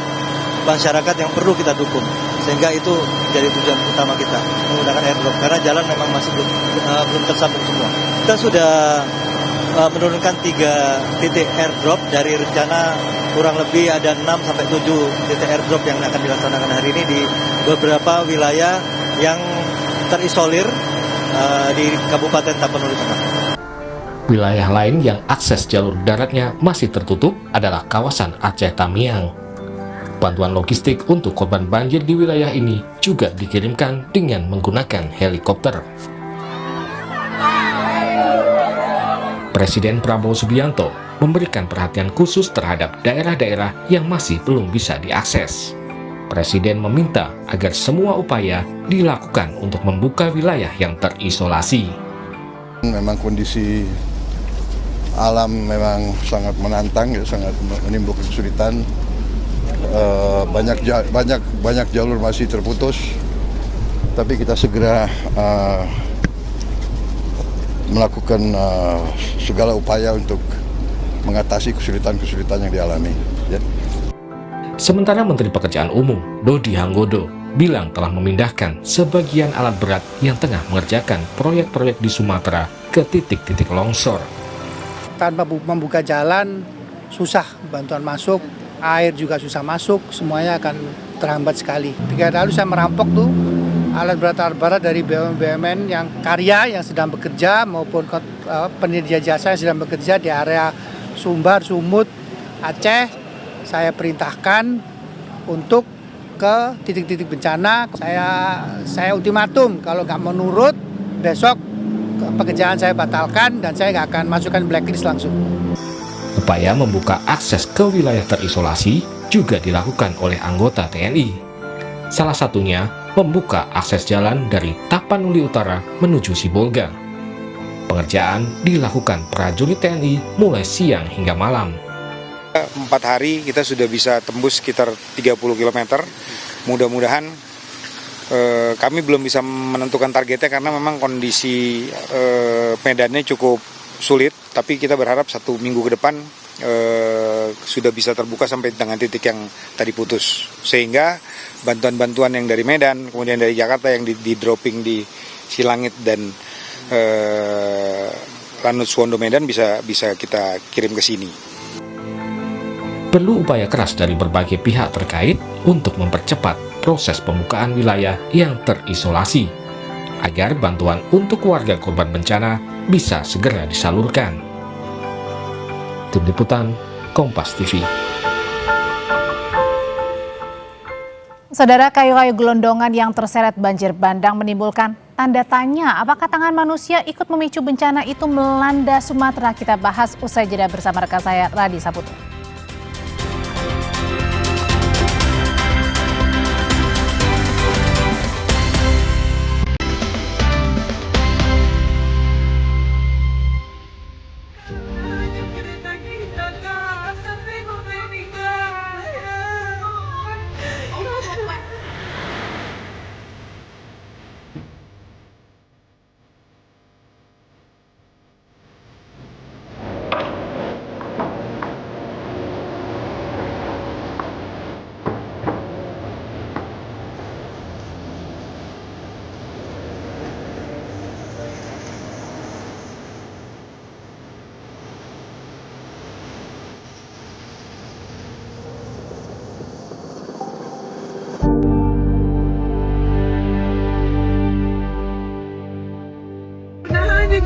T: masyarakat yang perlu kita dukung, sehingga itu menjadi tujuan utama kita menggunakan airdrop, karena jalan memang masih belum tersambung semua. Kita sudah menurunkan 3 titik airdrop dari rencana kurang lebih ada 6-7 titik airdrop yang akan dilaksanakan hari ini di beberapa wilayah yang terisolir di Kabupaten Tapanuli Tengah.
S: Wilayah lain yang akses jalur daratnya masih tertutup adalah kawasan Aceh Tamiang. Bantuan logistik untuk korban banjir di wilayah ini juga dikirimkan dengan menggunakan helikopter. Presiden Prabowo Subianto memberikan perhatian khusus terhadap daerah-daerah yang masih belum bisa diakses. Presiden meminta agar semua upaya dilakukan untuk membuka wilayah yang terisolasi.
K: Memang kondisi alam memang sangat menantang, ya, sangat menimbulkan kesulitan. Banyak jalur masih terputus, tapi kita segera melakukan segala upaya untuk mengatasi kesulitan-kesulitan yang dialami. Ya.
S: Sementara Menteri Pekerjaan Umum Dodi Hanggodo bilang telah memindahkan sebagian alat berat yang tengah mengerjakan proyek-proyek di Sumatera ke titik-titik longsor.
R: Tanpa membuka jalan susah bantuan masuk, air juga susah masuk, semuanya akan terhambat sekali. 3 hari lalu saya merampok tuh alat berat dari BUMN yang karya yang sedang bekerja maupun penyedia jasa yang sedang bekerja di area Sumbar, Sumut, Aceh. Saya perintahkan untuk ke titik-titik bencana. Saya ultimatum, kalau nggak menurut besok pekerjaan saya batalkan dan saya nggak akan masukkan blacklist langsung.
S: Upaya membuka akses ke wilayah terisolasi juga dilakukan oleh anggota TNI. Salah satunya membuka akses jalan dari Tapanuli Utara menuju Sibolga. Pengerjaan dilakukan prajurit TNI mulai siang hingga malam.
U: 4 hari kita sudah bisa tembus sekitar 30 km. Mudah-mudahan kami belum bisa menentukan targetnya karena memang kondisi medannya cukup sulit. Tapi kita berharap 1 minggu ke depan sudah bisa terbuka sampai dengan titik yang tadi putus. Sehingga bantuan-bantuan yang dari Medan, kemudian dari Jakarta yang di-dropping di Silangit dan Lanut Suwondo Medan bisa kita kirim ke sini.
S: Perlu upaya keras dari berbagai pihak terkait untuk mempercepat proses pembukaan wilayah yang terisolasi, agar bantuan untuk warga korban bencana bisa segera disalurkan. Tim Liputan, Kompas TV.
B: Saudara, kayu-kayu gelondongan yang terseret banjir bandang menimbulkan tanda tanya apakah tangan manusia ikut memicu bencana itu melanda Sumatera. Kita bahas usai jeda bersama rekan saya Radi Saputra.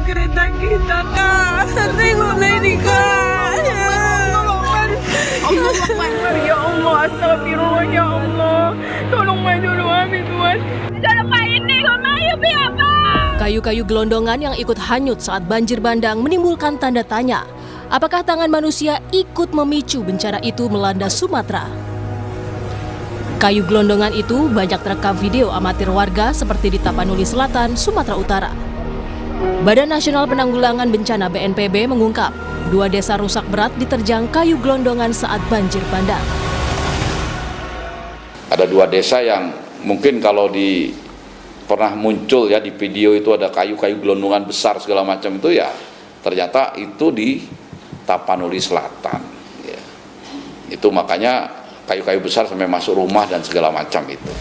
N: Kereta kita, Kak. Tengok ini, Kak. Allah Akbar, ya Allah. Astagfirullah, ya Allah. Tolong dulu kami, Tuhan. Tolong ini, kami apa?
V: Kayu-kayu gelondongan yang ikut hanyut saat banjir bandang menimbulkan tanda tanya. Apakah tangan manusia ikut memicu bencana itu melanda Sumatera? Kayu gelondongan itu banyak terekam video amatir warga seperti di Tapanuli Selatan, Sumatera Utara. Badan Nasional Penanggulangan Bencana BNPB mengungkap 2 desa rusak berat diterjang kayu gelondongan saat banjir bandang.
J: Ada 2 desa yang mungkin kalau pernah muncul ya di video itu ada kayu-kayu gelondongan besar segala macam itu ya ternyata itu di Tapanuli Selatan. Ya. Itu makanya kayu-kayu besar sampai masuk rumah dan segala macam itu.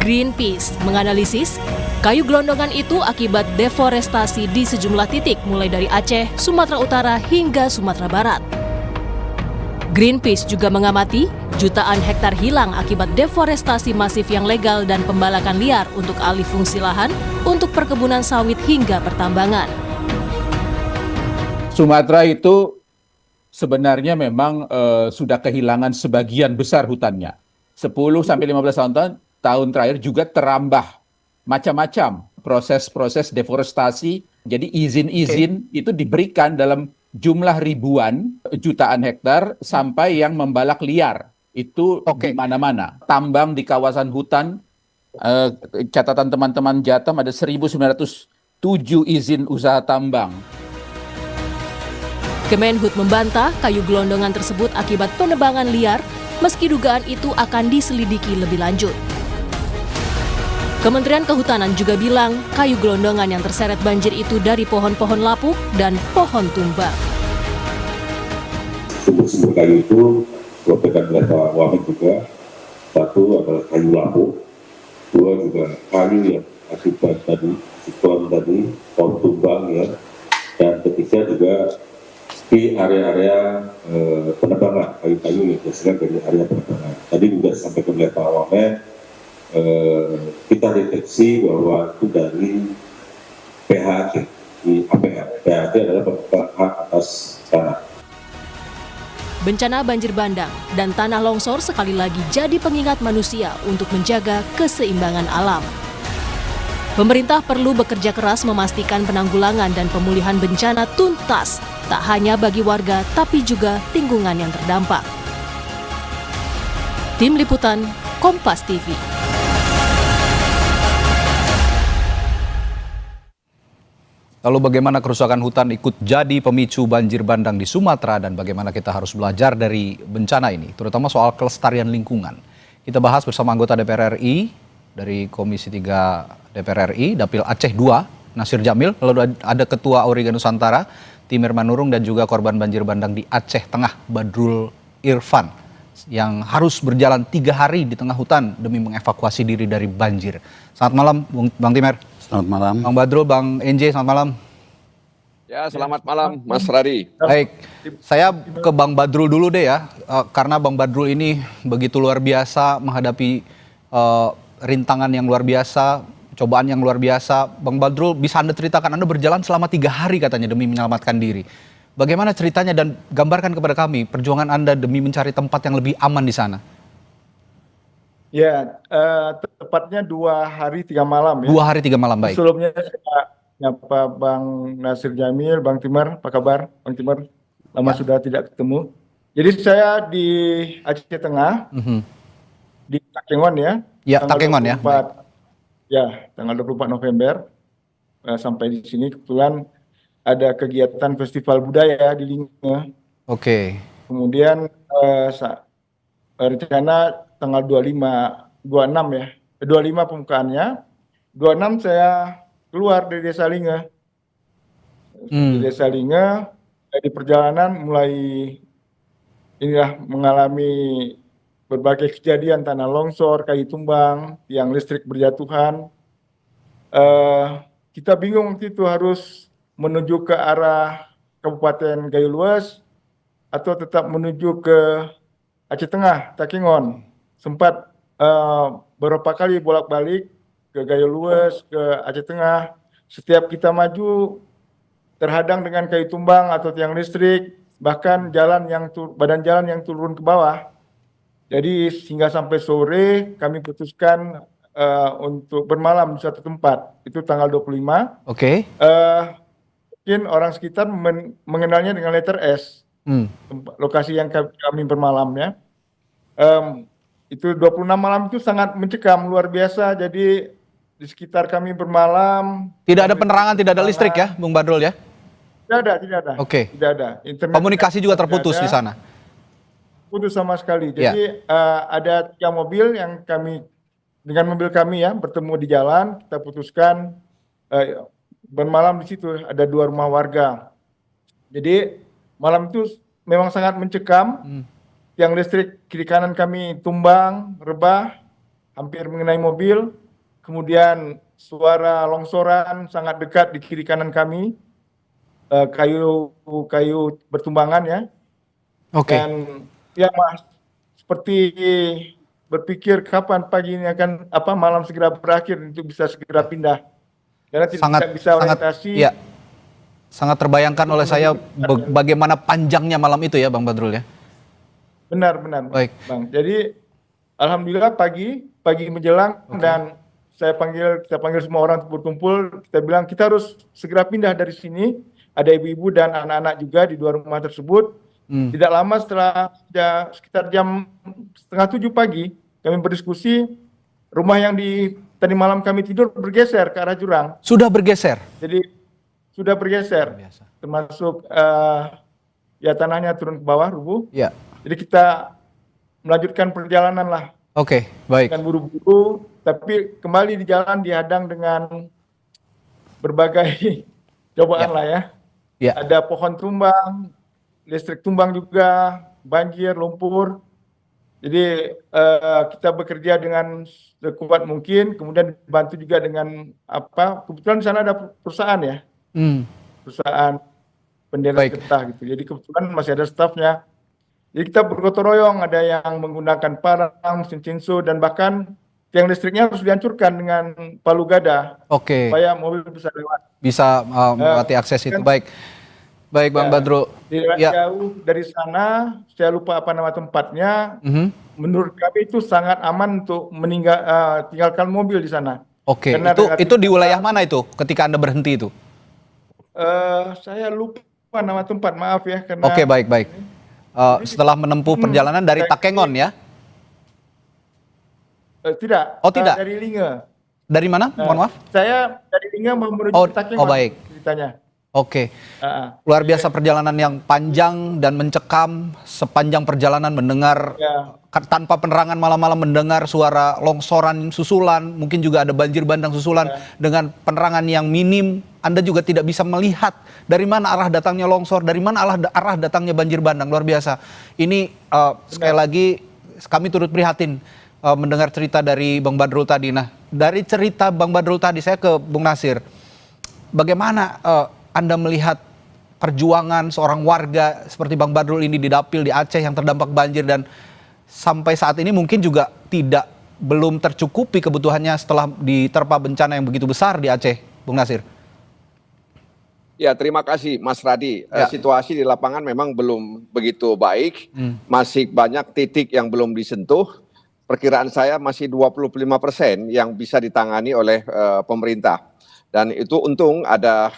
V: Greenpeace menganalisis kayu gelondongan itu akibat deforestasi di sejumlah titik mulai dari Aceh, Sumatera Utara hingga Sumatera Barat. Greenpeace juga mengamati jutaan hektar hilang akibat deforestasi masif yang legal dan pembalakan liar untuk alih fungsi lahan untuk perkebunan sawit hingga pertambangan.
W: Sumatera itu sebenarnya memang sudah kehilangan sebagian besar hutannya. 10-15 tahun terakhir juga terambah macam-macam proses-proses deforestasi. Jadi izin-izin itu diberikan dalam jumlah ribuan, jutaan hektar sampai yang membalak liar. Itu di mana-mana. Tambang di kawasan hutan, catatan teman-teman Jatam ada 1.907 izin usaha tambang.
V: Kemenhub membantah kayu gelondongan tersebut akibat penebangan liar, meski dugaan itu akan diselidiki lebih lanjut. Kementerian Kehutanan juga bilang kayu gelondongan yang terseret banjir itu dari pohon-pohon lapuk dan pohon tumbang.
X: Sumber-sumber kayu itu disampaikan oleh Pak Wamen juga, 1 adalah kayu lapuk, 2 juga kayu yang akibat tadi, siklon tadi, pohon tumbang ya, dan ketiga juga di area-area penebangan, kayu-kayu yang berasal dari area penebangan. Tadi juga disampaikan oleh Pak Wamen, kita deteksi bahwa itu dari PHAT di APR. PHAT adalah pengelolaan hak atas tanah.
V: Bencana banjir bandang dan tanah longsor sekali lagi jadi pengingat manusia untuk menjaga keseimbangan alam. Pemerintah perlu bekerja keras memastikan penanggulangan dan pemulihan bencana tuntas tak hanya bagi warga tapi juga lingkungan yang terdampak. Tim Liputan Kompas TV.
C: Lalu bagaimana kerusakan hutan ikut jadi pemicu banjir bandang di Sumatera dan bagaimana kita harus belajar dari bencana ini, terutama soal kelestarian lingkungan. Kita bahas bersama anggota DPR RI dari Komisi 3 DPR RI, Dapil Aceh 2, Nasir Jamil, lalu ada Ketua Auriga Nusantara, Timur Manurung, dan juga korban banjir bandang di Aceh Tengah, Badrul Irfan, yang harus berjalan 3 hari di tengah hutan demi mengevakuasi diri dari banjir. Selamat malam, Bang Timer.
A: Selamat malam.
C: Bang Badrul, Bang NJ, selamat malam.
A: Ya, selamat malam, Mas Radi.
C: Baik, saya ke Bang Badrul dulu deh ya, karena Bang Badrul ini begitu luar biasa menghadapi rintangan yang luar biasa, cobaan yang luar biasa. Bang Badrul, bisa Anda ceritakan, Anda berjalan selama 3 hari katanya demi menyelamatkan diri. Bagaimana ceritanya dan gambarkan kepada kami perjuangan Anda demi mencari tempat yang lebih aman di sana?
A: Ya, tepatnya 2 hari 3 malam ya.
C: 2 hari 3 malam, baik.
A: Sebelumnya saya nyapa Bang Nasir Jamil, Bang Timur, apa kabar Bang Timur? Lama sudah tidak ketemu. Jadi saya di Aceh Tengah, di Takengon ya.
C: Ya, Takengon ya.
A: Ya, tanggal 24 November sampai di sini kebetulan ada kegiatan festival budaya di Linge.
C: Oke.
A: Kemudian rencana tanggal 26 ya. 25 pembukaannya. 26 saya keluar dari Desa Linge. Di Desa Linge, di perjalanan mulai mengalami berbagai kejadian tanah longsor, kayu tumbang, tiang listrik berjatuhan. Kita bingung waktu itu harus menuju ke arah Kabupaten Gayo Luas atau tetap menuju ke Aceh Tengah, Takengon. Sempat beberapa kali bolak-balik ke Gayo Luas, ke Aceh Tengah. Setiap kita maju terhadang dengan kayu tumbang atau tiang listrik, bahkan badan jalan yang turun ke bawah. Jadi hingga sampai sore kami putuskan untuk bermalam di suatu tempat. Itu tanggal 25.
C: Oke.
A: Mungkin orang sekitar mengenalnya dengan letter S. Lokasi yang kami bermalamnya. Itu 26 malam itu sangat mencekam, luar biasa. Jadi di sekitar kami bermalam.
C: Tidak ada penerangan, tidak ada listrik ya, Bung Badrul ya?
A: Tidak ada.
C: Oke.
A: Tidak ada. Internet
C: komunikasi juga terputus di sana?
A: Putus sama sekali. Jadi ada 3 mobil yang dengan mobil kami ya, bertemu di jalan, kita putuskan bermalam di situ. Ada 2 rumah warga. Jadi malam itu memang sangat mencekam. Tiang listrik kiri kanan kami tumbang, rebah, hampir mengenai mobil. Kemudian suara longsoran sangat dekat di kiri kanan kami. Kayu bertumbangan ya.
C: Oke.
A: Dan ya Mas, seperti berpikir kapan pagi ini malam segera berakhir untuk bisa segera pindah. Karena tidak bisa orientasi.
C: Sangat terbayangkan oleh saya bagaimana panjangnya malam itu ya, Bang Badrul ya.
A: Benar,
C: Baik.
A: Bang. Jadi alhamdulillah pagi menjelang dan kita panggil semua orang untuk berkumpul. Kita bilang kita harus segera pindah dari sini. Ada ibu-ibu dan anak-anak juga di 2 rumah tersebut. Tidak lama setelah sekitar jam 6:30 pagi kami berdiskusi, rumah yang tadi malam kami tidur bergeser ke arah jurang.
C: Sudah bergeser?
A: Jadi sudah bergeser, termasuk tanahnya turun ke bawah, rubuh.
C: Ya.
A: Jadi kita melanjutkan perjalanan lah.
C: Oke, baik.
A: Dengan buru-buru, tapi kembali di jalan dihadang dengan berbagai cobaan lah ya. Ada pohon tumbang, listrik tumbang juga, banjir, lumpur. Jadi kita bekerja dengan sekuat mungkin, kemudian dibantu juga dengan kebetulan di sana ada perusahaan ya, perusahaan bendera getah gitu. Jadi kebetulan masih ada stafnya. Jadi kita bergotong royong, ada yang menggunakan parang, mesin cinsu, dan bahkan tiang listriknya harus dihancurkan dengan palu gada.
C: Oke.
A: Supaya mobil bisa lewat.
C: Bisa melewati akses itu, baik. Baik Bang Badrul.
A: Tidak jauh dari sana, saya lupa apa nama tempatnya. Menurut kami itu sangat aman untuk tinggalkan mobil di sana.
C: Oke, itu di wilayah mana itu ketika Anda berhenti itu?
A: Saya lupa nama tempat, maaf ya karena.
C: Oke, baik. Setelah menempuh perjalanan dari Takengon ya?
A: Tidak.
C: Oh, tidak.
A: Dari Linge.
C: Dari mana? Mohon maaf.
A: Saya dari Linge menuju Takengon.
C: Oh, baik.
A: Ceritanya.
C: Oke. Luar biasa perjalanan yang panjang dan mencekam. Sepanjang perjalanan mendengar tanpa penerangan, malam-malam mendengar suara longsoran susulan, mungkin juga ada banjir bandang susulan dengan penerangan yang minim. Anda juga tidak bisa melihat dari mana arah datangnya longsor, dari mana arah datangnya banjir bandang. Luar biasa. Ini sekali lagi kami turut prihatin mendengar cerita dari Bang Badrul tadi. Nah, dari cerita Bang Badrul tadi saya ke Bung Nasir. Bagaimana Anda melihat perjuangan seorang warga seperti Bang Badrul ini di Dapil di Aceh yang terdampak banjir dan sampai saat ini mungkin juga belum tercukupi kebutuhannya setelah diterpa bencana yang begitu besar di Aceh, Bung Nasir?
D: Ya, terima kasih Mas Radi. Situasi di lapangan memang belum begitu baik, masih banyak titik yang belum disentuh. Perkiraan saya masih 25% yang bisa ditangani oleh pemerintah. Dan itu untung ada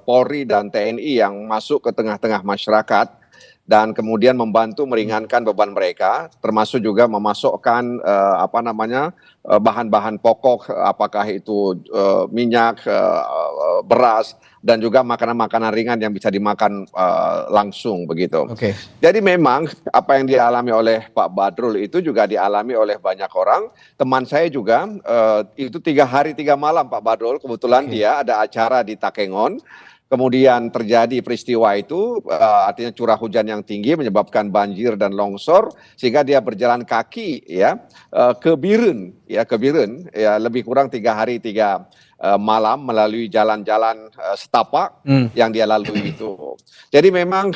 D: Polri dan TNI yang masuk ke tengah-tengah masyarakat dan kemudian membantu meringankan beban mereka, termasuk juga memasukkan bahan-bahan pokok, apakah itu minyak, beras, dan juga makanan-makanan ringan yang bisa dimakan langsung begitu. Jadi memang apa yang dialami oleh Pak Badrul itu juga dialami oleh banyak orang. Teman saya juga itu 3 hari 3 malam Pak Badrul, kebetulan dia ada acara di Takengon. Kemudian terjadi peristiwa itu, artinya curah hujan yang tinggi menyebabkan banjir dan longsor, sehingga dia berjalan kaki ke Biren, lebih kurang 3 hari 3 malam melalui jalan-jalan setapak yang dia lalui itu. Jadi memang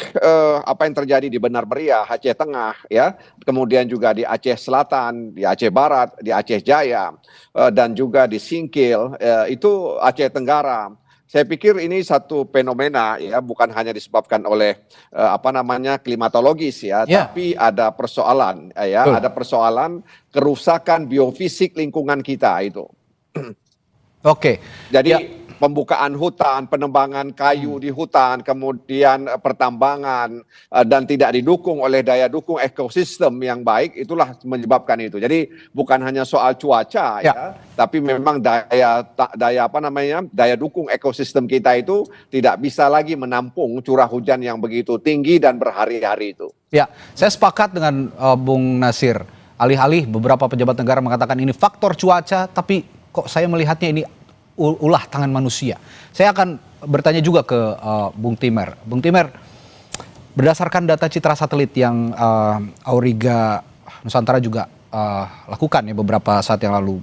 D: apa yang terjadi di Benar Meriah, Aceh Tengah, kemudian juga di Aceh Selatan, di Aceh Barat, di Aceh Jaya, dan juga di Singkil, itu Aceh Tenggara. Saya pikir ini satu fenomena bukan hanya disebabkan oleh klimatologis tapi ada persoalan ada persoalan kerusakan biofisik lingkungan kita itu. Jadi pembukaan hutan, penebangan kayu di hutan, kemudian pertambangan dan tidak didukung oleh daya dukung ekosistem yang baik, itulah menyebabkan itu. Jadi bukan hanya soal cuaca tapi memang daya dukung ekosistem kita itu tidak bisa lagi menampung curah hujan yang begitu tinggi dan berhari-hari itu.
C: Ya, saya sepakat dengan Bung Nasir. Alih-alih beberapa pejabat negara mengatakan ini faktor cuaca, tapi kok saya melihatnya ini ulah tangan manusia. Saya akan bertanya juga ke Bung Timer. Bung Timer, berdasarkan data citra satelit yang Auriga Nusantara juga lakukan beberapa saat yang lalu,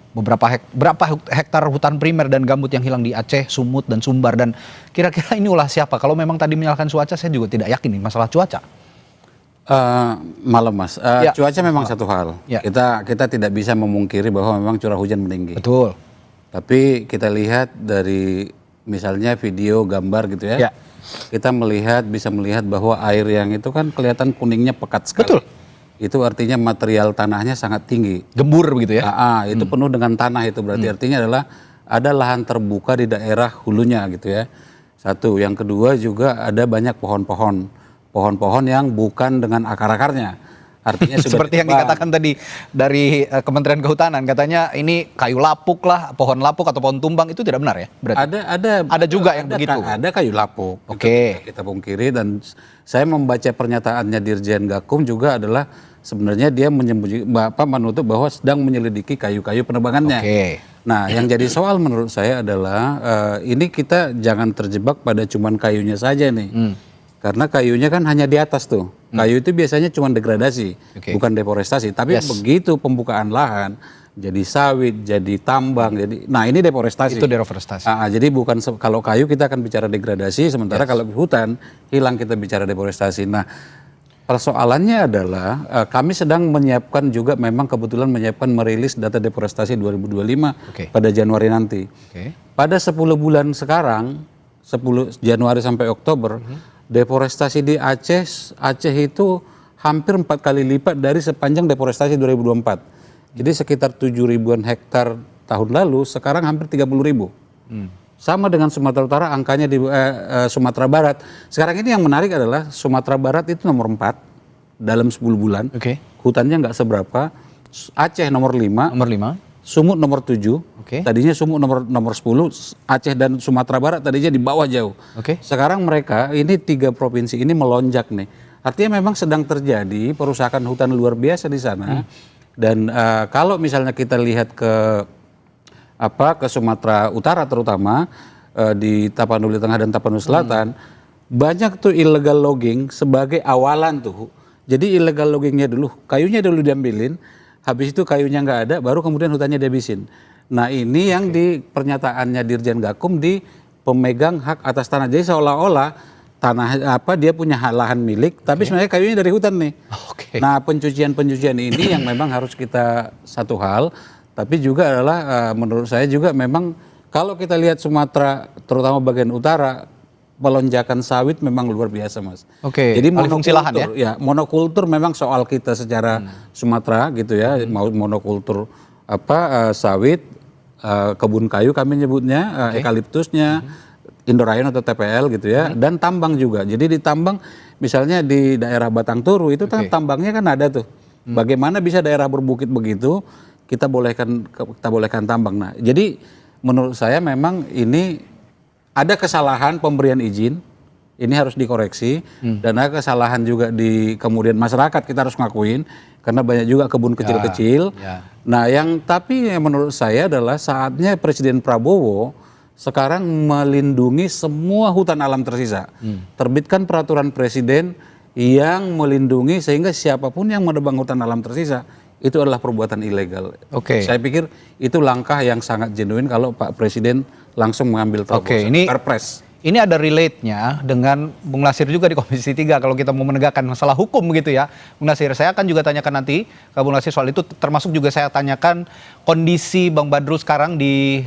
C: berapa hektar hutan primer dan gambut yang hilang di Aceh, Sumut dan Sumbar, dan kira-kira ini ulah siapa? Kalau memang tadi menyalahkan cuaca, saya juga tidak yakin nih masalah cuaca.
E: Malam Mas, cuaca memang satu hal. Kita tidak bisa memungkiri bahwa memang curah hujan meninggi.
C: Betul.
E: Tapi kita lihat dari misalnya video, gambar gitu ya. Kita bisa melihat bahwa air yang itu kan kelihatan kuningnya pekat sekali.
C: Betul.
E: Itu artinya material tanahnya sangat tinggi.
C: Gembur begitu ya.
E: Itu penuh dengan tanah, itu berarti artinya adalah ada lahan terbuka di daerah hulunya gitu ya. Satu, yang kedua juga ada banyak pohon-pohon yang bukan dengan akar-akarnya. Artinya sudah
C: seperti yang dikatakan tadi dari Kementerian Kehutanan, katanya ini kayu lapuk lah, pohon lapuk atau pohon tumbang, itu tidak benar ya? Berarti ada juga yang begitu.
E: Ada kayu lapuk. Kita pungkiri, dan saya membaca pernyataannya Dirjen Gakum juga adalah sebenarnya dia menutup bahwa sedang menyelidiki kayu-kayu penebangannya. Nah, yang jadi soal menurut saya adalah ini kita jangan terjebak pada cuman kayunya saja nih. Karena kayunya kan hanya di atas tuh. Kayu itu biasanya cuma degradasi, bukan deforestasi. Tapi begitu pembukaan lahan, jadi sawit, jadi tambang, nah ini deforestasi.
C: Itu deforestasi.
E: Jadi bukan kalau kayu kita akan bicara degradasi, sementara kalau hutan hilang kita bicara deforestasi. Nah, persoalannya adalah kami sedang menyiapkan juga, memang kebetulan menyiapkan merilis data deforestasi 2025 pada Januari nanti. Pada 10 bulan sekarang, 10 Januari sampai Oktober, deforestasi di Aceh itu hampir 4 kali lipat dari sepanjang deforestasi 2024. Jadi sekitar 7 ribuan hektar tahun lalu, sekarang hampir 30 ribu. Sama dengan Sumatera Utara, angkanya di Sumatera Barat. Sekarang ini yang menarik adalah Sumatera Barat itu nomor 4 dalam 10 bulan. Hutannya nggak seberapa. Aceh nomor 5. Sumut nomor 7. Tadinya Sumut nomor 10. Aceh dan Sumatera Barat tadinya di bawah jauh. Sekarang mereka ini 3 provinsi ini melonjak nih. Artinya memang sedang terjadi perusakan hutan luar biasa di sana. Dan kalau misalnya kita lihat ke Sumatera Utara terutama di Tapanuli Tengah dan Tapanuli Selatan, banyak tuh illegal logging sebagai awalan tuh. Jadi illegal loggingnya dulu, kayunya dulu diambilin, habis itu kayunya nggak ada, baru kemudian hutannya dihabisin. Nah ini yang di pernyataannya Dirjen Gakum di pemegang hak atas tanah. Jadi seolah-olah tanah dia punya lahan milik, tapi sebenarnya kayunya dari hutan nih. Nah pencucian ini yang memang harus kita satu hal. Tapi juga adalah menurut saya juga memang kalau kita lihat Sumatera terutama bagian utara melonjakan sawit memang luar biasa, Mas. Jadi
C: fungsi lahan
E: monokultur memang soal kita secara Sumatera gitu ya, mau monokultur sawit, kebun kayu kami nyebutnya, eukaliptusnya, Indorayon atau TPL gitu ya, dan tambang juga. Jadi di tambang misalnya di daerah Batang Toru itu tambangnya kan ada tuh. Bagaimana bisa daerah berbukit begitu kita bolehkan tambang. Nah, jadi menurut saya memang ini ada kesalahan pemberian izin, ini harus dikoreksi, dan ada kesalahan juga di kemudian masyarakat kita harus ngakuin karena banyak juga kebun kecil-kecil. Nah, tapi yang menurut saya adalah saatnya Presiden Prabowo sekarang melindungi semua hutan alam tersisa. Terbitkan peraturan presiden yang melindungi sehingga siapapun yang menebang hutan alam tersisa itu adalah perbuatan ilegal. Saya pikir itu langkah yang sangat genuine kalau Pak Presiden langsung mengambil terobosan. Perpres.
C: Ini ada relate-nya dengan Bung Nasir juga di Komisi 3 kalau kita mau menegakkan masalah hukum begitu ya. Bung Nasir, saya akan juga tanyakan nanti ke Bung Nasir soal itu, termasuk juga saya tanyakan kondisi Bang Badrul sekarang di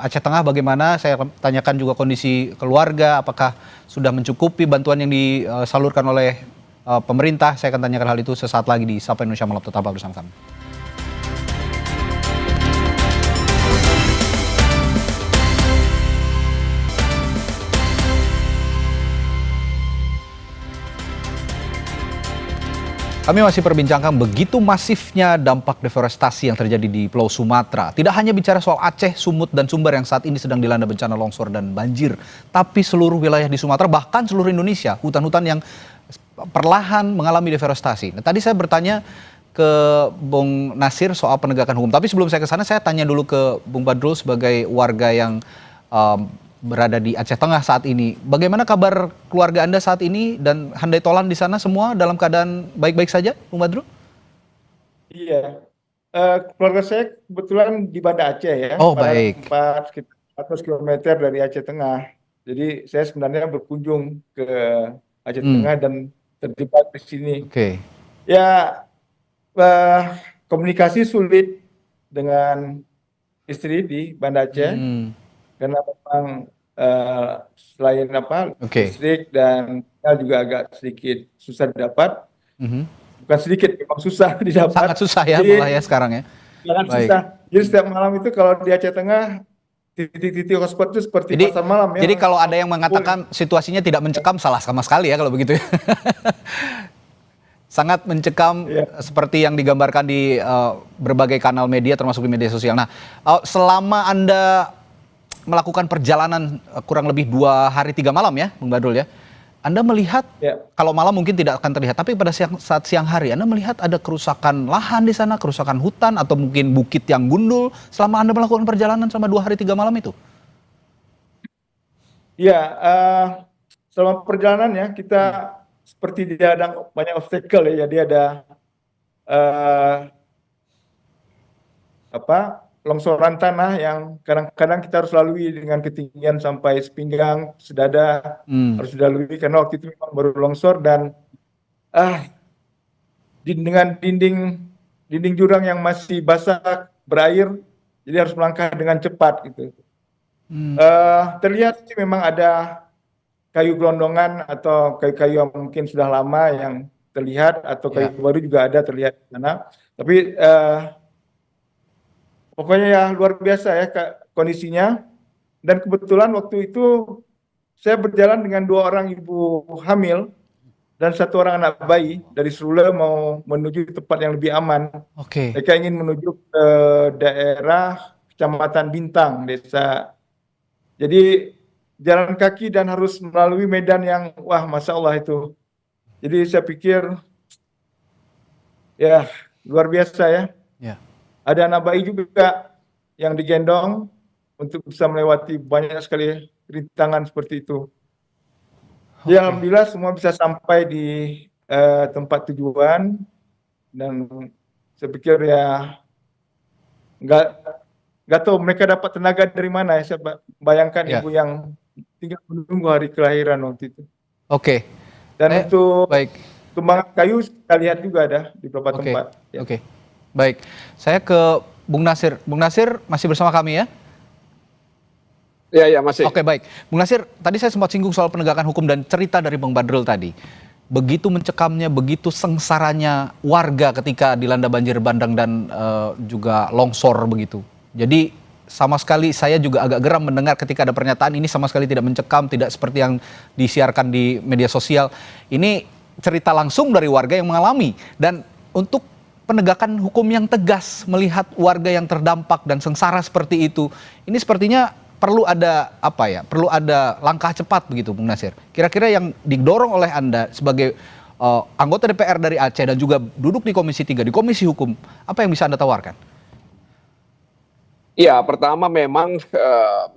C: Aceh Tengah bagaimana, saya tanyakan juga kondisi keluarga, apakah sudah mencukupi bantuan yang disalurkan oleh pemerintah. Saya akan tanyakan hal itu sesaat lagi di Sapa Indonesia Malam. Tetaplah bersama kami. Kami masih perbincangkan begitu masifnya dampak deforestasi yang terjadi di Pulau Sumatera. Tidak hanya bicara soal Aceh, Sumut, dan Sumber yang saat ini sedang dilanda bencana longsor dan banjir, tapi seluruh wilayah di Sumatera, bahkan seluruh Indonesia, hutan-hutan yang perlahan mengalami deforestasi. Nah, tadi saya bertanya ke Bung Nasir soal penegakan hukum, tapi sebelum saya ke sana, saya tanya dulu ke Bung Badrul sebagai warga yang berada di Aceh Tengah saat ini. Bagaimana kabar keluarga Anda saat ini dan handai tolan di sana semua dalam keadaan baik-baik saja, Bung Badrul?
A: Iya, keluarga saya kebetulan di Banda Aceh ya.
C: Baik.
A: Sekitar 400 km dari Aceh Tengah. Jadi saya sebenarnya berkunjung ke Aceh Tengah dan terjebak di sini. Ya, komunikasi sulit dengan istri di Banda Aceh. Karena memang selain listrik dan juga agak sedikit susah didapat, bukan sedikit, memang susah didapat.
C: Sangat susah ya, malah ya sekarang ya.
A: Sangat susah. Jadi setiap malam itu kalau di Aceh Tengah titik-titik hotspot itu seperti pasar malam ya.
C: Jadi kalau ada yang mengatakan situasinya tidak mencekam, salah sama sekali ya kalau begitu ya. Sangat mencekam seperti yang digambarkan di berbagai kanal media termasuk di media sosial. Nah, selama Anda melakukan perjalanan kurang lebih 2 hari 3 malam ya, Bung Badrul ya. Anda melihat, kalau malam mungkin tidak akan terlihat, tapi pada saat siang hari Anda melihat ada kerusakan lahan di sana, kerusakan hutan, atau mungkin bukit yang gundul selama Anda melakukan perjalanan selama 2 hari 3 malam itu?
A: Iya, selama perjalanan ya kita seperti dihadang banyak obstacle ya, jadi ada longsoran tanah yang kadang-kadang kita harus lalui dengan ketinggian sampai sepinggang, sedada, harus dilalui karena waktu itu memang baru longsor dan dengan dinding jurang yang masih basah berair, jadi harus melangkah dengan cepat gitu. Terlihat sih memang ada kayu gelondongan atau kayu-kayu yang mungkin sudah lama yang terlihat atau kayu baru juga ada terlihat di sana, tapi pokoknya ya luar biasa ya kondisinya Dan kebetulan waktu itu saya berjalan dengan 2 orang ibu hamil dan 1 orang anak bayi dari Serule mau menuju tempat yang lebih aman. Mereka ingin menuju ke daerah Kecamatan Bintang, desa. Jadi jalan kaki dan harus melalui medan yang wah Masya Allah itu. Jadi saya pikir ya luar biasa ya. Ada anak bayi juga yang digendong untuk bisa melewati banyak sekali rintangan seperti itu. Ya alhamdulillah semua bisa sampai di tempat tujuan dan saya pikir ya nggak tahu mereka dapat tenaga dari mana ya. Saya bayangkan ibu yang tinggal menunggu hari kelahiran waktu itu. Dan untuk tumbangan kayu kita lihat juga ada di beberapa tempat.
C: Baik, saya ke Bung Nasir. Bung Nasir masih bersama kami ya?
D: Ya masih.
C: Baik. Bung Nasir, tadi saya sempat singgung soal penegakan hukum dan cerita dari Bang Badrul tadi. Begitu mencekamnya, begitu sengsaranya warga ketika dilanda banjir bandang dan juga longsor begitu. Jadi sama sekali saya juga agak geram mendengar ketika ada pernyataan ini sama sekali tidak mencekam, tidak seperti yang disiarkan di media sosial. Ini cerita langsung dari warga yang mengalami. Dan untuk penegakan hukum yang tegas melihat warga yang terdampak dan sengsara seperti itu, ini sepertinya perlu ada perlu ada langkah cepat begitu Bung Nasir. Kira-kira yang didorong oleh Anda sebagai anggota DPR dari Aceh dan juga duduk di Komisi 3, di Komisi Hukum, apa yang bisa Anda tawarkan?
D: Ya, pertama memang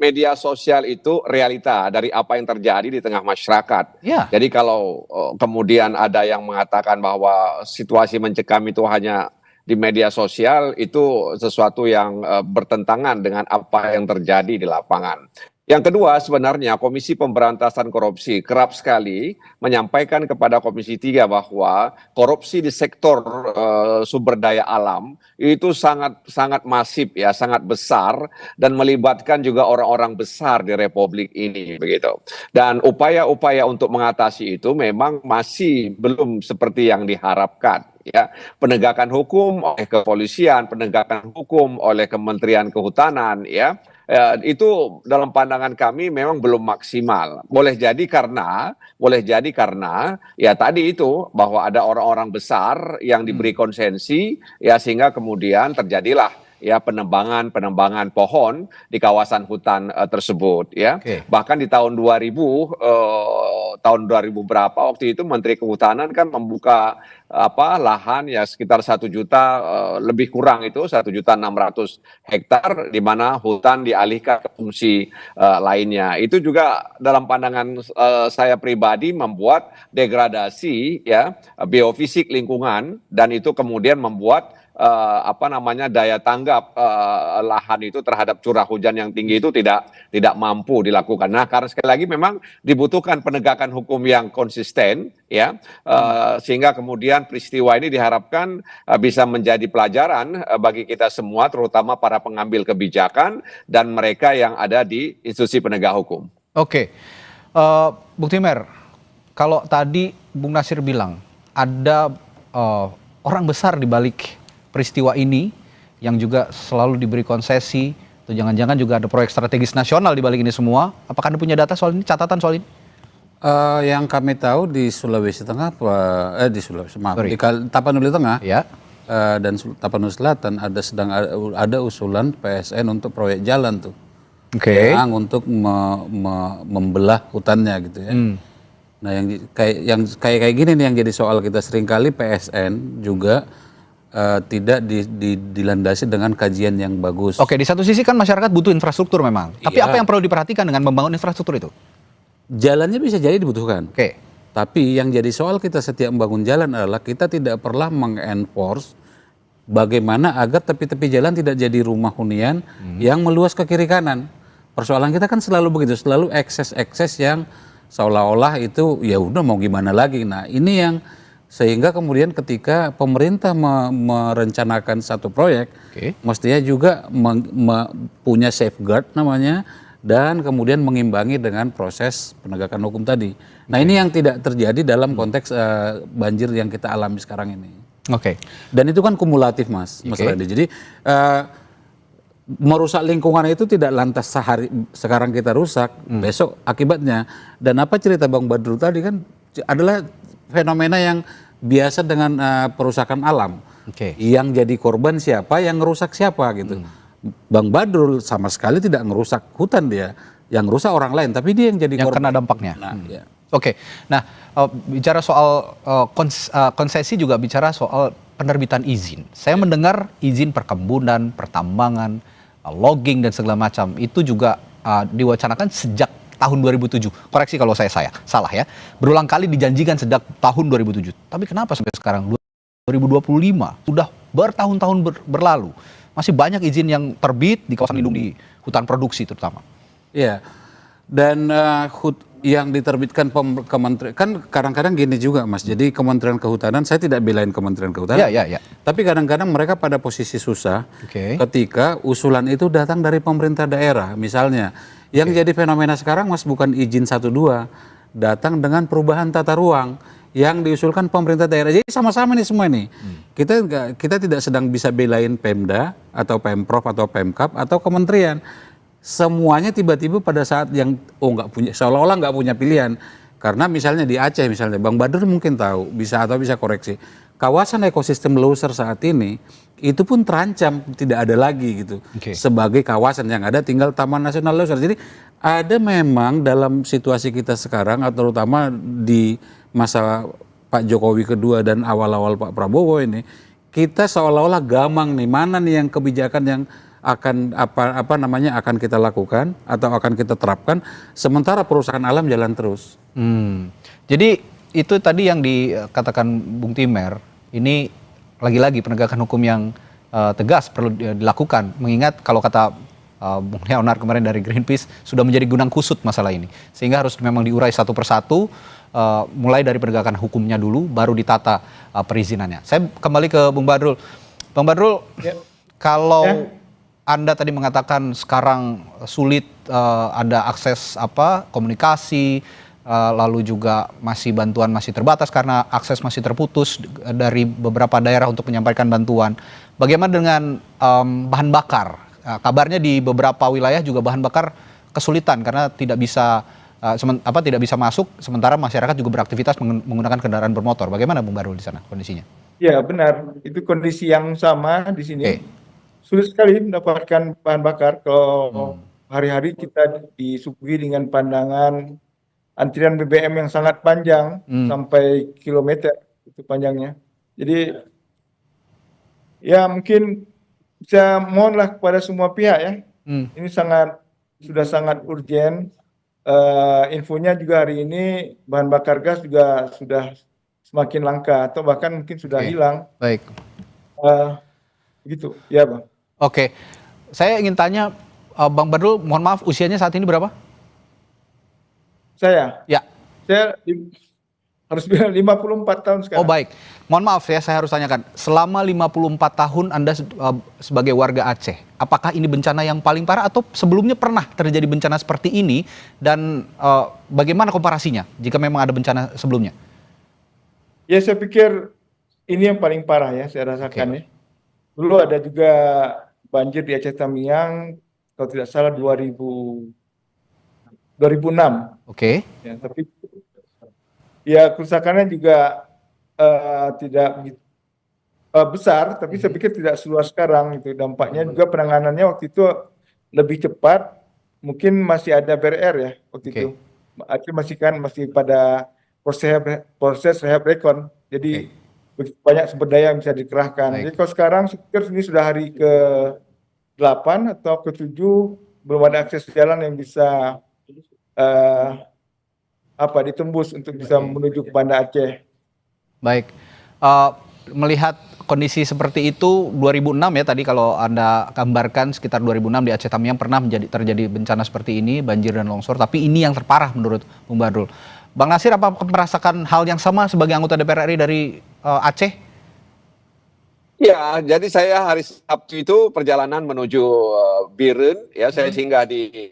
D: media sosial itu realita dari apa yang terjadi di tengah masyarakat. Jadi kalau kemudian ada yang mengatakan bahwa situasi mencekam itu hanya di media sosial, itu sesuatu yang bertentangan dengan apa yang terjadi di lapangan. Yang kedua, sebenarnya Komisi Pemberantasan Korupsi kerap sekali menyampaikan kepada Komisi 3 bahwa korupsi di sektor sumber daya alam itu sangat masif ya, sangat besar dan melibatkan juga orang-orang besar di Republik ini begitu. Dan upaya-upaya untuk mengatasi itu memang masih belum seperti yang diharapkan. Ya, penegakan hukum oleh kepolisian, penegakan hukum oleh Kementerian Kehutanan, itu dalam pandangan kami memang belum maksimal. Boleh jadi karena ya tadi itu bahwa ada orang-orang besar yang diberi konsensi, ya sehingga kemudian terjadilah ya penebangan pohon di kawasan hutan tersebut ya. Bahkan di tahun 2000 berapa waktu itu Menteri Kehutanan kan membuka lahan ya sekitar 1 juta lebih kurang itu 1.600.000 hektar di mana hutan dialihkan ke fungsi lainnya. Itu juga dalam pandangan saya pribadi membuat degradasi ya biofisik lingkungan dan itu kemudian membuat daya tanggap lahan itu terhadap curah hujan yang tinggi itu tidak mampu dilakukan. Nah, karena sekali lagi memang dibutuhkan penegakan hukum yang konsisten ya sehingga kemudian peristiwa ini diharapkan bisa menjadi pelajaran bagi kita semua terutama para pengambil kebijakan dan mereka yang ada di institusi penegak hukum.
C: Bung Timer, kalau tadi Bung Nasir bilang ada orang besar di balik peristiwa ini yang juga selalu diberi konsesi, atau jangan-jangan juga ada proyek strategis nasional di balik ini semua. Apakah Anda punya data soal ini, catatan soal ini?
E: Yang kami tahu di Sulawesi Tengah, di Tapanuli Tengah dan Tapanuli Selatan ada usulan PSN untuk proyek jalan tuh, yang untuk membelah hutannya gitu ya. Nah yang kayak gini nih yang jadi soal kita seringkali PSN juga tidak dilandasi dengan kajian yang bagus.
C: Di satu sisi kan masyarakat butuh infrastruktur memang. Tapi apa yang perlu diperhatikan dengan membangun infrastruktur itu?
E: Jalannya bisa jadi dibutuhkan. Tapi yang jadi soal kita setiap membangun jalan adalah kita tidak pernah mengenforce bagaimana agar tepi-tepi jalan tidak jadi rumah hunian yang meluas ke kiri kanan. Persoalan kita kan selalu begitu, selalu ekses-ekses yang seolah-olah itu ya udah mau gimana lagi. Nah, ini yang sehingga kemudian ketika pemerintah merencanakan satu proyek, mestinya juga punya safeguard namanya, dan kemudian mengimbangi dengan proses penegakan hukum tadi. Nah ini yang tidak terjadi dalam konteks banjir yang kita alami sekarang ini. Dan itu kan kumulatif Mas Radhi. Jadi merusak lingkungan itu tidak lantas sekarang kita rusak, besok akibatnya. Dan apa cerita Bang Badrul tadi kan adalah fenomena yang biasa dengan perusakan alam. Yang jadi korban siapa, yang ngerusak siapa gitu. Bang Badrul sama sekali tidak ngerusak hutan dia, yang rusak orang lain, tapi dia yang jadi
C: yang
E: korban.
C: kena dampaknya.
E: Nah, ya.
C: Nah bicara soal konsesi juga bicara soal penerbitan izin. Saya mendengar izin perkebunan, pertambangan, logging dan segala macam itu juga diwacanakan sejak tahun 2007. Koreksi kalau saya salah ya. Berulang kali dijanjikan sejak tahun 2007. Tapi kenapa sampai sekarang 2025 sudah bertahun-tahun berlalu masih banyak izin yang terbit di kawasan lindung di hutan produksi terutama.
E: Iya. Dan yang diterbitkan kementerian kan kadang-kadang gini juga Mas. Jadi Kementerian Kehutanan, saya tidak belain Kementerian Kehutanan.
C: Ya.
E: Tapi kadang-kadang mereka pada posisi susah ketika usulan itu datang dari pemerintah daerah. Misalnya yang jadi fenomena sekarang Mas bukan izin 1-2, datang dengan perubahan tata ruang yang diusulkan pemerintah daerah. Jadi sama-sama nih semua nih. Kita tidak sedang bisa belain Pemda atau Pemprov atau Pemkap atau kementerian. Semuanya tiba-tiba pada saat yang nggak punya, seolah-olah nggak punya pilihan. Karena misalnya di Aceh misalnya, Bang Badrul mungkin tahu, bisa koreksi. Kawasan ekosistem Loser saat ini itu pun terancam tidak ada lagi gitu sebagai kawasan, yang ada tinggal Taman Nasional Loser. Jadi ada memang dalam situasi kita sekarang, atau terutama di masa Pak Jokowi kedua dan awal-awal Pak Prabowo ini, kita seolah-olah gamang nih, mana nih yang kebijakan yang akan akan kita lakukan atau akan kita terapkan, sementara perusahaan alam jalan terus.
C: Jadi itu tadi yang dikatakan Bung Timer, ini lagi-lagi penegakan hukum yang tegas perlu dilakukan, mengingat kalau kata Bung Leonard kemarin dari Greenpeace sudah menjadi gunang kusut masalah ini, sehingga harus memang diurai satu persatu, mulai dari penegakan hukumnya dulu baru ditata perizinannya. Saya kembali ke Bung Badrul. Bang Badrul, kalau Anda tadi mengatakan sekarang sulit ada akses komunikasi, lalu juga bantuan masih terbatas karena akses masih terputus dari beberapa daerah untuk menyampaikan bantuan. Bagaimana dengan bahan bakar? Kabarnya di beberapa wilayah juga bahan bakar kesulitan karena tidak bisa masuk, sementara masyarakat juga beraktivitas menggunakan kendaraan bermotor. Bagaimana Bung Badrul di sana kondisinya?
A: Ya benar, itu kondisi yang sama di sini. Sulit sekali mendapatkan bahan bakar kalau hari-hari kita disuguhi dengan pandangan antrian BBM yang sangat panjang, sampai kilometer itu panjangnya. Jadi ya mungkin bisa mohonlah kepada semua pihak ya. Ini sudah sangat urgent. Infonya juga hari ini bahan bakar gas juga sudah semakin langka atau bahkan mungkin sudah hilang.
C: Baik.
A: Begitu, ya Bang.
C: Oke, saya ingin tanya Bang Badrul, mohon maaf usianya saat ini berapa?
A: Saya?
C: Ya.
A: Saya harus bilang 54 tahun sekarang.
C: Oh baik, mohon maaf ya, saya harus tanyakan. Selama 54 tahun Anda sebagai warga Aceh, apakah ini bencana yang paling parah atau sebelumnya pernah terjadi bencana seperti ini? Dan bagaimana komparasinya jika memang ada bencana sebelumnya?
A: Ya saya pikir ini yang paling parah ya, saya rasakan ya. Dulu ada juga banjir di Aceh Tamiang, kalau tidak salah 2006. Ya, tapi ya kerusakannya juga tidak besar, tapi saya pikir tidak seluas sekarang. Itu dampaknya juga penanganannya waktu itu lebih cepat. Mungkin masih ada BRR ya waktu itu. Aceh masih pada proses rehab rekon. Jadi banyak sumber daya yang bisa dikerahkan. Jadi kalau sekarang saya pikir ini sudah hari ke-8 atau ke-7 belum ada akses jalan yang bisa ditembus untuk bisa menuju ke Banda Aceh.
C: Baik, melihat kondisi seperti itu 2006 ya tadi kalau Anda gambarkan sekitar 2006 di Aceh Tamiang pernah terjadi bencana seperti ini, banjir dan longsor, tapi ini yang terparah menurut Bung Badrul. Bang Nasir, apa merasakan hal yang sama sebagai anggota DPR RI dari Aceh?
D: Ya, jadi saya hari Sabtu itu perjalanan menuju Biren, ya saya singgah di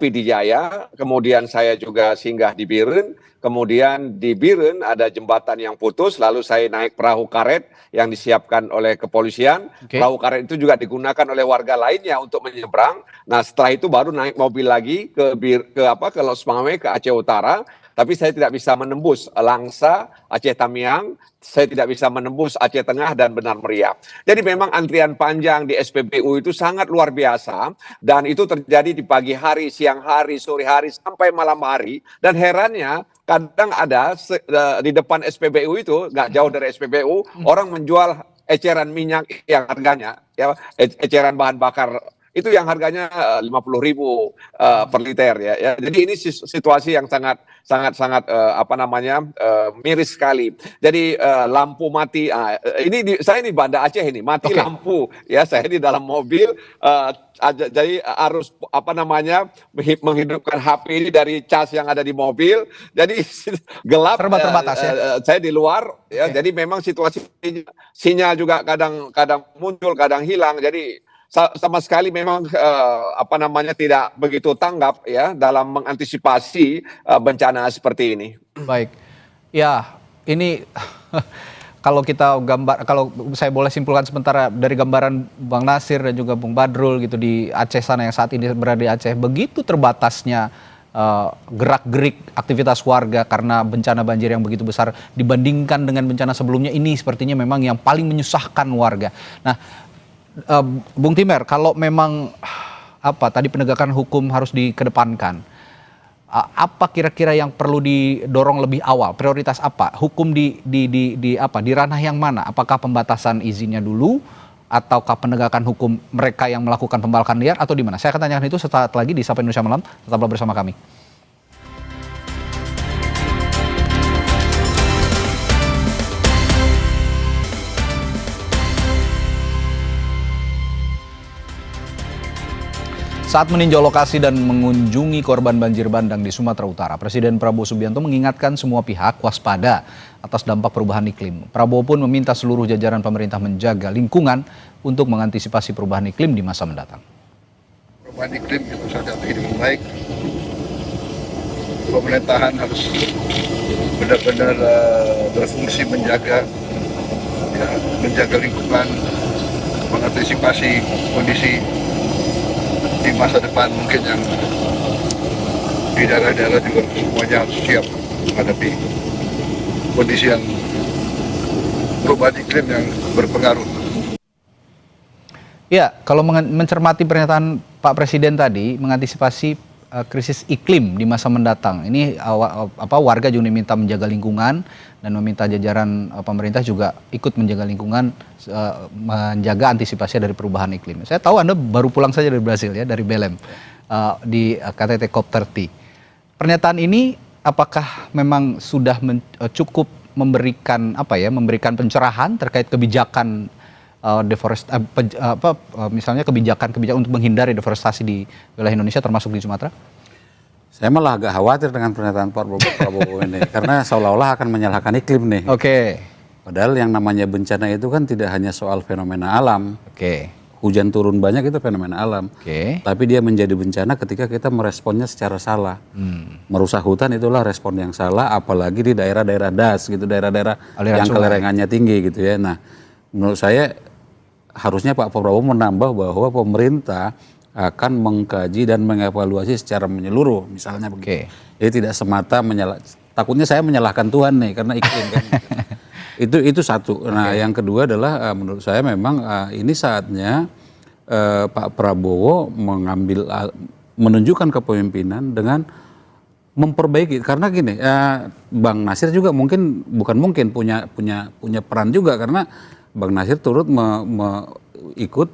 D: PD Jaya, kemudian saya juga singgah di Biren, kemudian di Biren ada jembatan yang putus, lalu saya naik perahu karet yang disiapkan oleh kepolisian. Perahu karet itu juga digunakan oleh warga lainnya untuk menyeberang. Nah, setelah itu baru naik mobil lagi ke Los Mame, ke Aceh Utara. Tapi saya tidak bisa menembus Langsa, Aceh Tamiang, saya tidak bisa menembus Aceh Tengah dan Benar Meriah. Jadi memang antrian panjang di SPBU itu sangat luar biasa, dan itu terjadi di pagi hari, siang hari, sore hari, sampai malam hari. Dan herannya kadang ada di depan SPBU itu, nggak jauh dari SPBU, orang menjual eceran minyak yang harganya, ya, eceran bahan bakar itu yang harganya 50.000 per liter ya. Jadi ini situasi yang sangat miris sekali. Jadi lampu mati. Saya di Banda Aceh ini mati lampu ya. Saya di dalam mobil. Jadi harus menghidupkan HP ini dari cas yang ada di mobil. Jadi gelap.
C: Terbatas ya. Saya
D: di luar ya. Jadi memang situasi sinyal juga kadang muncul, kadang hilang. Jadi sama sekali memang tidak begitu tanggap ya dalam mengantisipasi bencana seperti ini.
C: Baik, ya ini kalau saya boleh simpulkan sementara dari gambaran Bang Nasir dan juga Bung Badrul gitu di Aceh sana yang saat ini berada di Aceh, begitu terbatasnya gerak-gerik aktivitas warga karena bencana banjir yang begitu besar dibandingkan dengan bencana sebelumnya. Ini sepertinya memang yang paling menyusahkan warga. Nah, Bung Timer, kalau memang tadi penegakan hukum harus dikedepankan, apa kira-kira yang perlu didorong lebih awal? Prioritas apa? Hukum di ranah yang mana? Apakah pembatasan izinnya dulu, ataukah penegakan hukum mereka yang melakukan pembalakan liar, atau di mana? Saya akan tanyakan itu sesaat lagi di Sapa Indonesia Malam. Tetaplah bersama kami. Saat meninjau lokasi dan mengunjungi korban banjir bandang di Sumatera Utara, Presiden Prabowo Subianto mengingatkan semua pihak waspada atas dampak perubahan iklim. Prabowo pun meminta seluruh jajaran pemerintah menjaga lingkungan untuk mengantisipasi perubahan iklim di masa mendatang.
G: Perubahan iklim itu sangat tidak baik. Pemerintahan harus benar-benar berfungsi menjaga lingkungan, mengantisipasi kondisi di masa depan mungkin yang di daerah-daerah juga semuanya harus siap menghadapi kondisi yang perubahan iklim yang berpengaruh.
C: Ya, kalau mencermati pernyataan Pak Presiden tadi mengantisipasi krisis iklim di masa mendatang, ini warga juga diminta menjaga lingkungan dan meminta jajaran pemerintah juga ikut menjaga lingkungan, menjaga antisipasi dari perubahan iklim. Saya tahu Anda baru pulang saja dari Brasil ya, dari Belém, di KTT COP30. Pernyataan ini apakah memang sudah cukup memberikan pencerahan terkait kebijakan misalnya kebijakan untuk menghindari deforestasi di wilayah Indonesia termasuk di Sumatera?
E: Saya malah agak khawatir dengan pernyataan Pak Prabowo ini karena seolah-olah akan menyalahkan iklim nih. Padahal yang namanya bencana itu kan tidak hanya soal fenomena alam. Hujan turun banyak itu fenomena alam. Tapi dia menjadi bencana ketika kita meresponnya secara salah. Merusak hutan itulah respon yang salah, apalagi di daerah-daerah das gitu, daerah-daerah yang kelerengannya tinggi gitu ya. Nah, menurut saya harusnya Pak Prabowo menambah bahwa pemerintah akan mengkaji dan mengevaluasi secara menyeluruh, misalnya begitu. Jadi tidak semata takutnya saya menyalahkan Tuhan nih karena iklim kan. Itu satu. Nah, yang kedua adalah menurut saya memang ini saatnya Pak Prabowo menunjukkan kepemimpinan dengan memperbaiki, karena gini, Bang Nasir juga punya peran juga, karena Bang Nasir turut ikut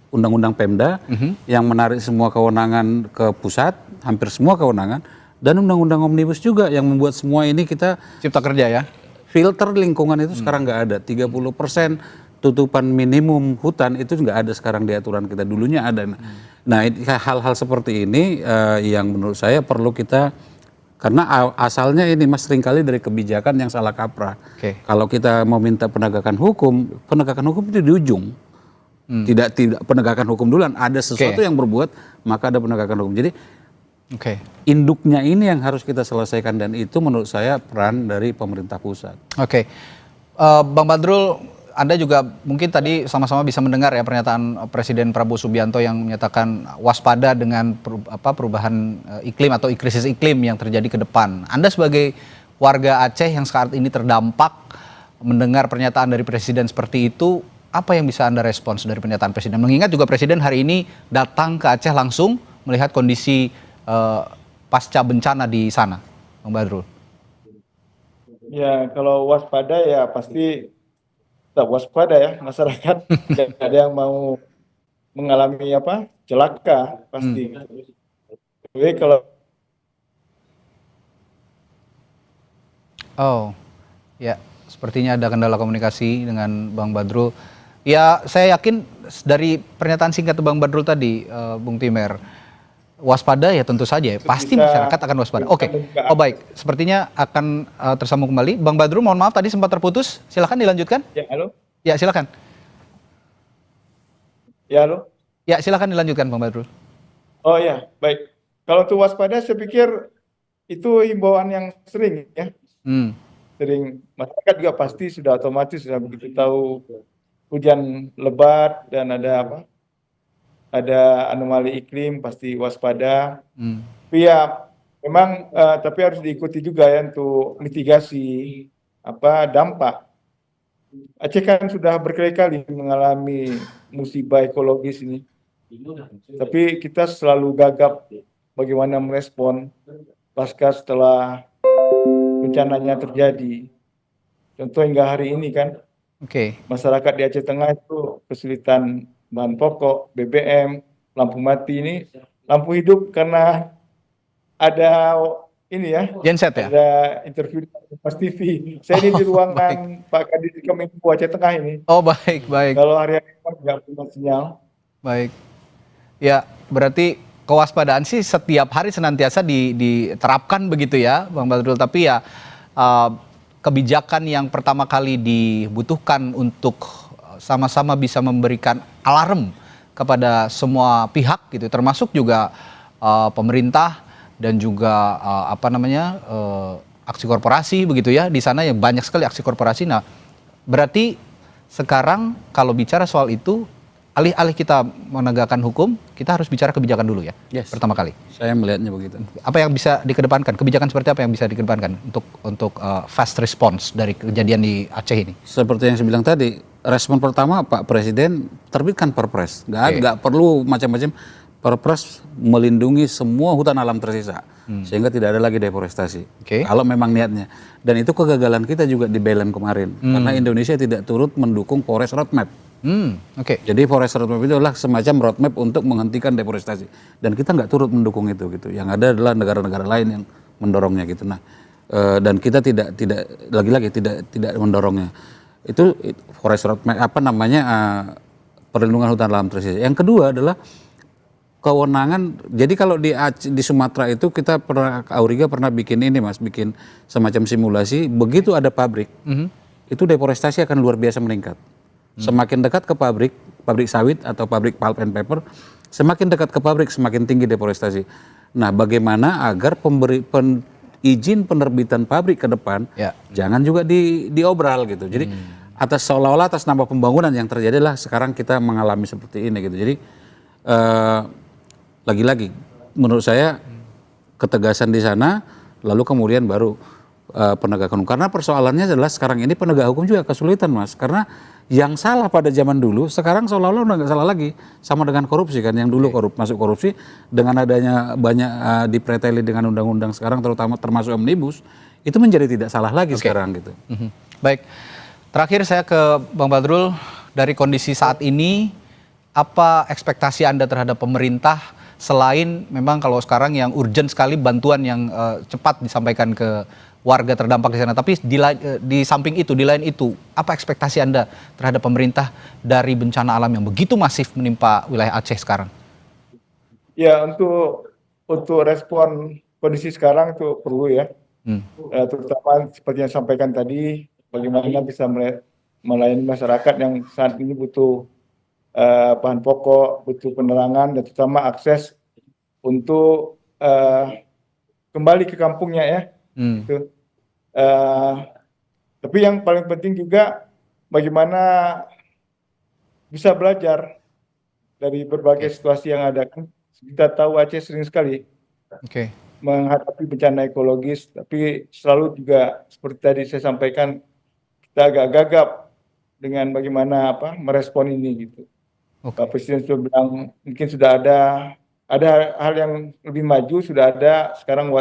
E: Undang-Undang Pemda yang menarik semua kewenangan ke pusat, hampir semua kewenangan, dan Undang-Undang Omnibus juga yang membuat semua ini kita
C: cipta kerja ya.
E: Filter lingkungan itu sekarang nggak ada. 30% tutupan minimum hutan itu nggak ada sekarang di aturan kita. Dulunya ada. Nah, hal-hal seperti ini yang menurut saya perlu kita, karena asalnya ini Mas seringkali dari kebijakan yang salah kaprah. Kalau kita mau minta penegakan hukum itu di ujung. Tidak penegakan hukum duluan, ada sesuatu yang berbuat maka ada penegakan hukum. Jadi induknya ini yang harus kita selesaikan, dan itu menurut saya peran dari pemerintah pusat.
C: Bang Badrul, Anda juga mungkin tadi sama-sama bisa mendengar ya pernyataan Presiden Prabowo Subianto yang menyatakan waspada dengan perubahan iklim atau krisis iklim yang terjadi ke depan. Anda sebagai warga Aceh yang saat ini terdampak mendengar pernyataan dari Presiden seperti itu, apa yang bisa Anda respons dari pernyataan Presiden? Mengingat juga Presiden hari ini datang ke Aceh langsung melihat kondisi pasca bencana di sana, Bang Badrul.
A: Ya, kalau waspada ya pasti tetap waspada ya masyarakat. Tidak ada yang mau mengalami celaka pasti. Jadi kalau
C: sepertinya ada kendala komunikasi dengan Bang Badrul. Ya, saya yakin dari pernyataan singkat Bang Badrul tadi, Bung Timer, waspada ya tentu saja, pasti masyarakat akan waspada. Baik, sepertinya akan tersambung kembali. Bang Badrul, mohon maaf tadi sempat terputus, silakan dilanjutkan.
A: Ya, halo?
C: Ya, silakan.
A: Ya, halo?
C: Ya, silakan dilanjutkan Bang Badrul.
A: Oh ya, baik. Kalau untuk waspada saya pikir itu himbauan yang sering ya. Sering, masyarakat juga pasti sudah otomatis sudah begitu tahu hujan lebat dan ada anomali iklim pasti waspada. Tapi ya memang tapi harus diikuti juga ya untuk mitigasi dampak. Aceh kan sudah berkali-kali mengalami musibah ekologis ini. Tapi kita selalu gagap bagaimana merespon pasca setelah bencananya terjadi. Contoh hingga hari ini kan, masyarakat di Aceh Tengah itu kesulitan bahan pokok, BBM, lampu mati ini, lampu hidup karena ada ini ya,
C: genset ya?
A: Ada interview di Pas TV. Saya ini di ruangan Pak Kadis Kominfo Aceh Tengah ini.
C: Baik.
A: Kalau hari-hari nggak punya sinyal.
C: Baik. Ya, berarti kewaspadaan sih setiap hari senantiasa diterapkan begitu ya, Bang Badrul. Tapi ya kebijakan yang pertama kali dibutuhkan untuk sama-sama bisa memberikan alarm kepada semua pihak gitu, termasuk juga pemerintah dan juga aksi korporasi begitu ya. Di sana ya banyak sekali aksi korporasi. Nah, berarti sekarang kalau bicara soal itu, alih-alih kita menegakkan hukum, kita harus bicara kebijakan dulu ya. Pertama kali.
E: Saya melihatnya begitu.
C: Apa yang bisa dikedepankan? Kebijakan seperti apa yang bisa dikedepankan untuk fast response dari kejadian di Aceh ini?
E: Seperti yang saya bilang tadi, respon pertama Pak Presiden terbitkan Perpres. Nggak perlu macam-macam. Perpres melindungi semua hutan alam tersisa, sehingga tidak ada lagi deforestasi. Kalau memang niatnya. Dan itu kegagalan kita juga di Belen kemarin, karena Indonesia tidak turut mendukung Forest Roadmap. Jadi Forest Roadmap itu adalah semacam roadmap untuk menghentikan deforestasi, dan kita nggak turut mendukung itu gitu. Yang ada adalah negara-negara lain yang mendorongnya gitu. Nah, dan kita tidak mendorongnya. Itu Forest Roadmap perlindungan hutan alam tersisa. Yang kedua adalah kewenangan. Jadi kalau di Sumatera itu kita Auriga pernah bikin semacam simulasi. Begitu ada pabrik, itu deforestasi akan luar biasa meningkat. Semakin dekat ke pabrik sawit atau pabrik pulp and paper, semakin dekat ke pabrik semakin tinggi deforestasi. Nah, bagaimana agar izin penerbitan pabrik ke depan jangan juga diobral gitu. Jadi seolah-olah atas nama pembangunan yang terjadi lah sekarang kita mengalami seperti ini gitu. Jadi lagi-lagi menurut saya ketegasan di sana, lalu kemudian baru penegakan hukum. Karena persoalannya adalah sekarang ini penegak hukum juga kesulitan, Mas. Karena yang salah pada zaman dulu, sekarang seolah-olah udah nggak salah lagi. Sama dengan korupsi kan, yang dulu masuk korupsi, dengan adanya banyak dipreteli dengan undang-undang sekarang, termasuk Omnibus, itu menjadi tidak salah lagi sekarang gitu.
C: Baik, terakhir saya ke Bang Badrul, dari kondisi saat ini, apa ekspektasi Anda terhadap pemerintah, selain memang kalau sekarang yang urgent sekali bantuan yang cepat disampaikan ke warga terdampak di sana, tapi di samping itu, di lain itu, apa ekspektasi Anda terhadap pemerintah dari bencana alam yang begitu masif menimpa wilayah Aceh sekarang?
A: Ya, untuk respon kondisi sekarang itu perlu ya, terutama seperti yang sampaikan tadi, bagaimana bisa melayani masyarakat yang saat ini butuh bahan pokok, butuh penerangan, dan terutama akses untuk kembali ke kampungnya ya. Gitu. Tapi yang paling penting juga bagaimana bisa belajar dari berbagai situasi yang ada. Kan kita tahu Aceh sering sekali menghadapi bencana ekologis, tapi selalu juga seperti tadi saya sampaikan, kita agak gagap dengan bagaimana merespon ini gitu. Pak Presiden sudah bilang mungkin sudah ada hal yang lebih maju, sudah ada sekarang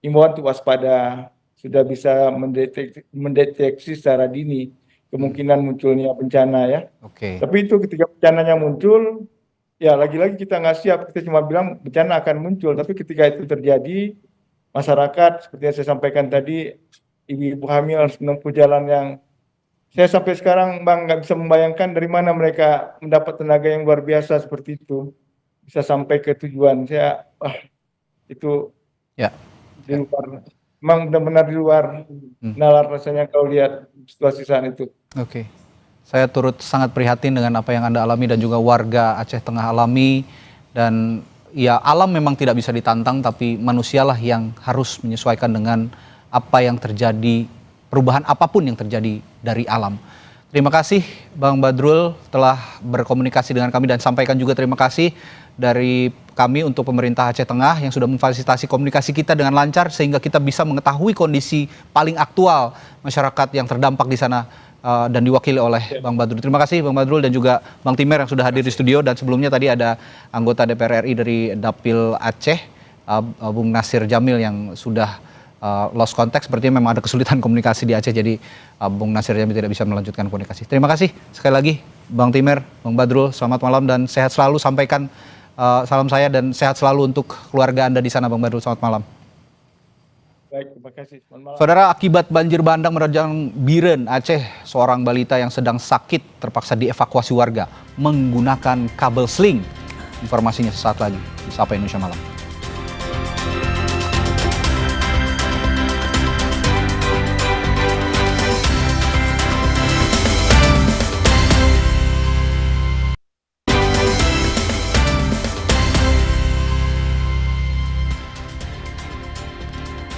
A: imbauan untuk waspada, sudah bisa mendeteksi secara dini kemungkinan munculnya bencana ya. Tapi itu ketika bencananya muncul, ya lagi-lagi kita nggak siap, kita cuma bilang bencana akan muncul, tapi ketika itu terjadi, masyarakat seperti yang saya sampaikan tadi, ibu-ibu hamil harus menempuh jalan yang saya sampai sekarang Bang nggak bisa membayangkan dari mana mereka mendapat tenaga yang luar biasa seperti itu, bisa sampai ke tujuan. Saya itu di luar, memang benar-benar di luar nalar rasanya kalau lihat situasi saat itu.
C: Saya turut sangat prihatin dengan apa yang Anda alami dan juga warga Aceh Tengah alami, dan ya alam memang tidak bisa ditantang, tapi manusialah yang harus menyesuaikan dengan apa yang terjadi, perubahan apapun yang terjadi dari alam. Terima kasih Bang Badrul telah berkomunikasi dengan kami, dan sampaikan juga terima kasih dari kami untuk pemerintah Aceh Tengah yang sudah memfasilitasi komunikasi kita dengan lancar sehingga kita bisa mengetahui kondisi paling aktual masyarakat yang terdampak di sana dan diwakili oleh Bang Badrul. Terima kasih Bang Badrul dan juga Bang Timer yang sudah hadir di studio, dan sebelumnya tadi ada anggota DPR RI dari Dapil Aceh, Bung Nasir Jamil yang sudah lost contact, sepertinya memang ada kesulitan komunikasi di Aceh, jadi Bung Nasir Jamil tidak bisa melanjutkan komunikasi. Terima kasih sekali lagi Bang Timer, Bang Badrul, selamat malam dan sehat selalu. Sampaikan salam saya dan sehat selalu untuk keluarga Anda di sana Bang Badrul, selamat malam.
A: Baik, terima kasih. Selamat malam.
C: Saudara, akibat banjir bandang menerjang Biren, Aceh, seorang balita yang sedang sakit terpaksa dievakuasi warga menggunakan kabel sling. Informasinya sesaat lagi di Sapa Indonesia Malam.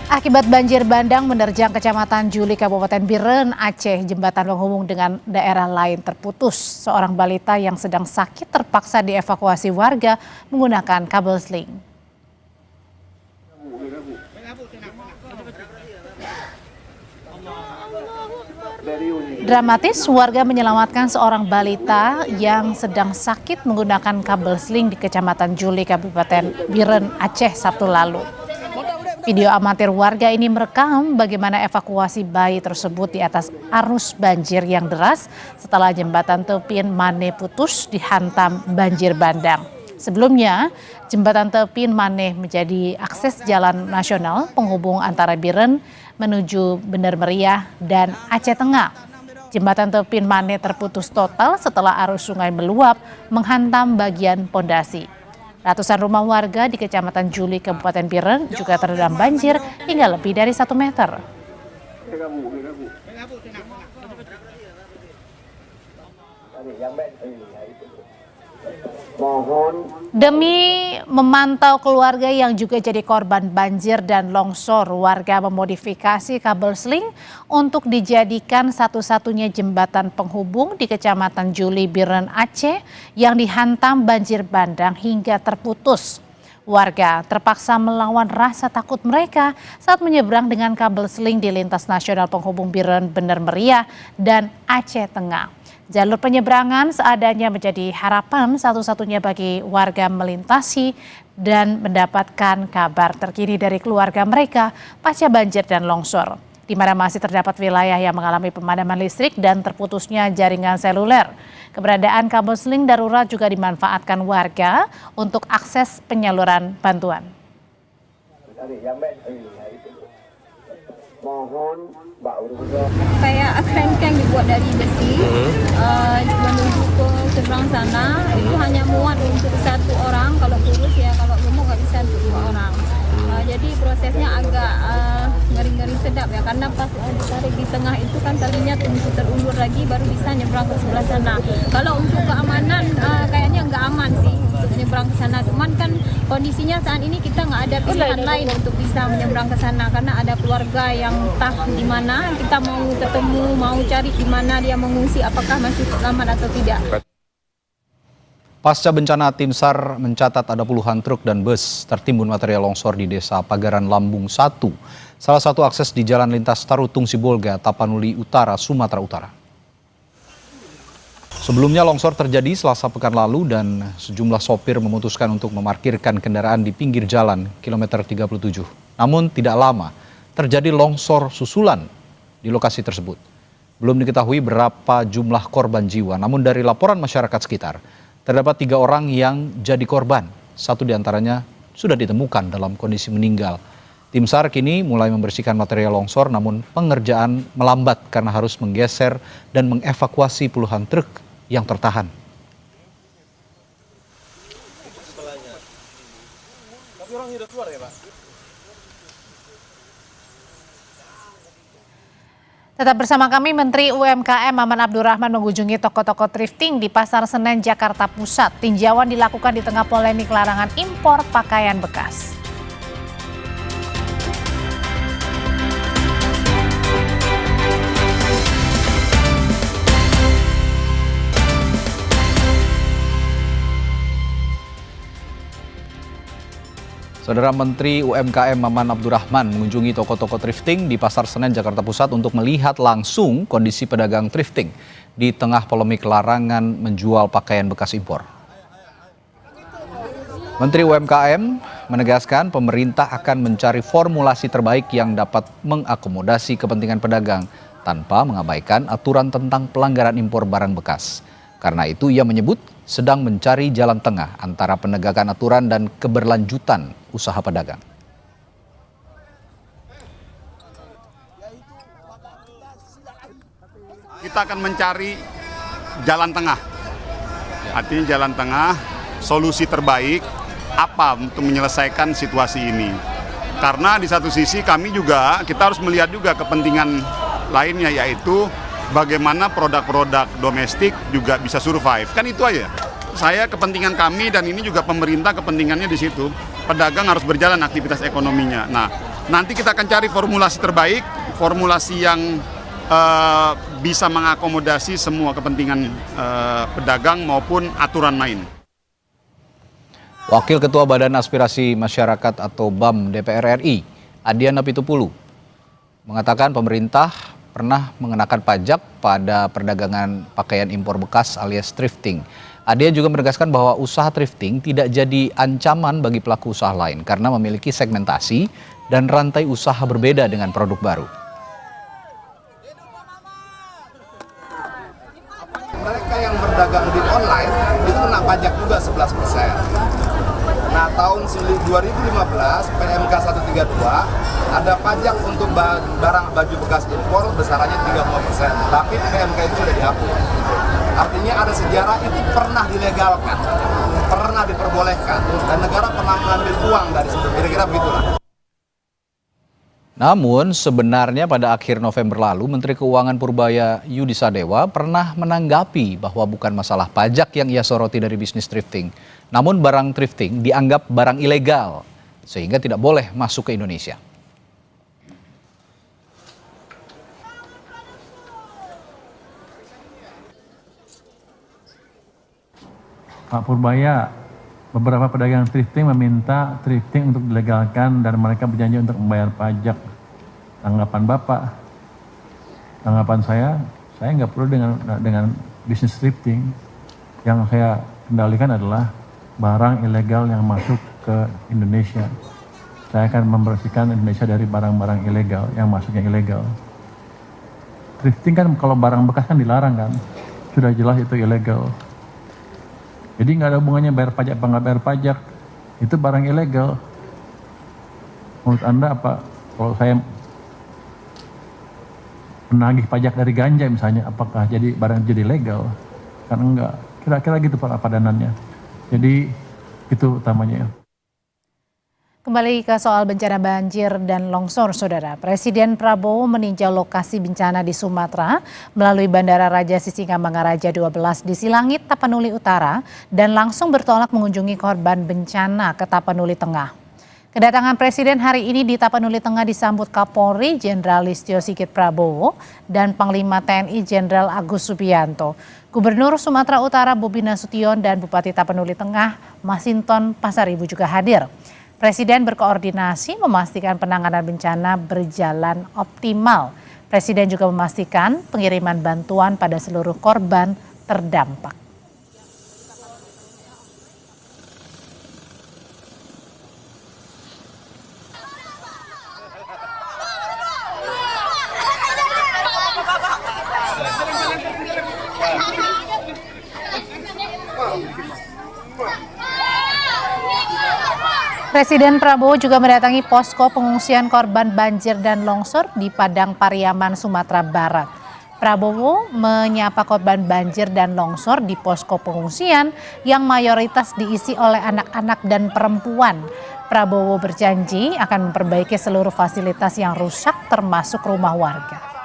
B: Akibat banjir bandang menerjang Kecamatan Juli, Kabupaten Biren, Aceh, jembatan penghubung dengan daerah lain terputus. Seorang balita yang sedang sakit terpaksa dievakuasi warga menggunakan kabel sling. Dramatis, warga menyelamatkan seorang balita yang sedang sakit menggunakan kabel sling di Kecamatan Juli, Kabupaten Biren, Aceh, Sabtu lalu. Video amatir warga ini merekam bagaimana evakuasi bayi tersebut di atas arus banjir yang deras setelah jembatan Tepin Maneh putus dihantam banjir bandang. Sebelumnya, jembatan Tepin Maneh menjadi akses jalan nasional penghubung antara Biren menuju Bener Meriah dan Aceh Tengah. Jembatan Tepin Maneh terputus total setelah arus sungai meluap menghantam bagian pondasi. Ratusan rumah warga di Kecamatan Juli, Kabupaten Biren juga terendam banjir hingga lebih dari 1 meter. Demi memantau keluarga yang juga jadi korban banjir dan longsor, warga memodifikasi kabel sling untuk dijadikan satu-satunya jembatan penghubung di Kecamatan Juli, Biren, Aceh yang dihantam banjir bandang hingga terputus. Warga terpaksa melawan rasa takut mereka saat menyeberang dengan kabel sling di lintas nasional penghubung Biren, Bener Meriah, dan Aceh Tengah. Jalur penyeberangan seadanya menjadi harapan satu-satunya bagi warga melintasi dan mendapatkan kabar terkini dari keluarga mereka pasca banjir dan longsor, di mana masih terdapat wilayah yang mengalami pemadaman listrik dan terputusnya jaringan seluler. Keberadaan kabel sling darurat juga dimanfaatkan warga untuk akses penyaluran bantuan.
H: Kayak kerangkeng dibuat dari besi menuju ke seberang sana, itu hanya muat untuk 1 orang, kalau kurus ya, kalau gemuk nggak bisa untuk 2 orang. Jadi prosesnya agak ngeri-ngeri sedap ya, karena pas ditarik di tengah itu kan talinya terulur lagi baru bisa nyebrang ke sebelah sana. Kalau untuk keamanan kayaknya nggak aman sih untuk nyebrang ke sana. Cuman kan kondisinya saat ini kita nggak ada pilihan lain untuk bisa menyeberang ke sana karena ada keluarga yang entah di mana. Kita mau ketemu, mau cari di mana dia mengungsi, apakah masih selamat atau tidak.
C: Pasca bencana, tim SAR mencatat ada puluhan truk dan bus tertimbun material longsor di Desa Pagaran Lambung 1, salah satu akses di jalan lintas Tarutung Sibolga, Tapanuli Utara, Sumatera Utara. Sebelumnya longsor terjadi Selasa pekan lalu dan sejumlah sopir memutuskan untuk memarkirkan kendaraan di pinggir jalan kilometer 37. Namun tidak lama terjadi longsor susulan di lokasi tersebut. Belum diketahui berapa jumlah korban jiwa, namun dari laporan masyarakat sekitar, terdapat 3 orang yang jadi korban. 1 diantaranya sudah ditemukan dalam kondisi meninggal. Tim SAR kini mulai membersihkan material longsor, namun pengerjaan melambat karena harus menggeser dan mengevakuasi puluhan truk yang tertahan.
I: Tapi orang udah keluar ya, Pak?
B: Tetap bersama kami, Menteri UMKM Maman Abdurrahman mengunjungi toko-toko thrifting di Pasar Senen, Jakarta Pusat. Tinjauan dilakukan di tengah polemik larangan impor pakaian bekas.
C: Saudara, Menteri UMKM Maman Abdurrahman mengunjungi toko-toko thrifting di Pasar Senen, Jakarta Pusat untuk melihat langsung kondisi pedagang thrifting di tengah polemik larangan menjual pakaian bekas impor. Menteri UMKM menegaskan pemerintah akan mencari formulasi terbaik yang dapat mengakomodasi kepentingan pedagang tanpa mengabaikan aturan tentang pelanggaran impor barang bekas. Karena itu ia menyebut sedang mencari jalan tengah antara penegakan aturan dan keberlanjutan usaha pedagang.
L: Kita akan mencari jalan tengah. Artinya jalan tengah, solusi terbaik apa untuk menyelesaikan situasi ini. Karena di satu sisi kami juga, kita harus melihat juga kepentingan lainnya, yaitu bagaimana produk-produk domestik juga bisa survive. Kan itu aja. Saya kepentingan kami dan ini juga pemerintah kepentingannya di situ. Pedagang harus berjalan aktivitas ekonominya. Nah, nanti kita akan cari formulasi terbaik, formulasi yang bisa mengakomodasi semua kepentingan pedagang maupun aturan main.
C: Wakil Ketua Badan Aspirasi Masyarakat atau BAM DPR RI, Adiana Pitupulu, mengatakan pemerintah pernah mengenakan pajak pada perdagangan pakaian impor bekas alias thrifting. Adian juga menegaskan bahwa usaha thrifting tidak jadi ancaman bagi pelaku usaha lain karena memiliki segmentasi dan rantai usaha berbeda dengan produk baru.
M: Mereka yang berdagang di online itu kena pajak juga 11%. Nah, tahun 2015 PMK 132 ada pajak untuk barang baju bekas impor besarannya 35%, tapi PMK itu sudah dihapus. Artinya ada sejarah itu pernah dilegalkan, pernah diperbolehkan, dan negara pernah mengambil uang dari situ, kira-kira begitulah.
C: Namun sebenarnya pada akhir November lalu, Menteri Keuangan Purbaya Yudi Sadewa pernah menanggapi bahwa bukan masalah pajak yang ia soroti dari bisnis thrifting, namun barang thrifting dianggap barang ilegal, sehingga tidak boleh masuk ke Indonesia.
O: Pak Purbaya, beberapa pedagang thrifting meminta thrifting untuk dilegalkan dan mereka berjanji untuk membayar pajak. Tanggapan Bapak, tanggapan saya nggak perlu dengan bisnis thrifting. Yang saya kendalikan adalah barang ilegal yang masuk ke Indonesia. Saya akan membersihkan Indonesia dari barang-barang ilegal yang masuknya ilegal. Thrifting kan kalau barang bekas kan dilarang kan, sudah jelas itu ilegal. Jadi nggak ada hubungannya bayar pajak apa nggak bayar pajak, itu barang ilegal. Menurut Anda apa? Kalau saya menagih pajak dari ganja misalnya, apakah jadi barang jadi legal? Kan enggak. Kira-kira gitu Pak padanannya. Jadi itu utamanya.
B: Kembali ke soal bencana banjir dan longsor, Saudara. Presiden Prabowo meninjau lokasi bencana di Sumatera melalui Bandara Raja Sisingamangaraja 12 di Silangit, Tapanuli Utara, dan langsung bertolak mengunjungi korban bencana ke Tapanuli Tengah. Kedatangan Presiden hari ini di Tapanuli Tengah disambut Kapolri Jenderal Listio Sigit Prabowo dan Panglima TNI Jenderal Agus Subianto. Gubernur Sumatera Utara Bobi Nasution dan Bupati Tapanuli Tengah Masinton Pasaribu juga hadir. Presiden berkoordinasi memastikan penanganan bencana berjalan optimal. Presiden juga memastikan pengiriman bantuan pada seluruh korban terdampak. Presiden Prabowo juga mendatangi posko pengungsian korban banjir dan longsor di Padang Pariaman, Sumatera Barat. Prabowo menyapa korban banjir dan longsor di posko pengungsian yang mayoritas diisi oleh anak-anak dan perempuan. Prabowo berjanji akan memperbaiki seluruh fasilitas yang rusak termasuk rumah warga.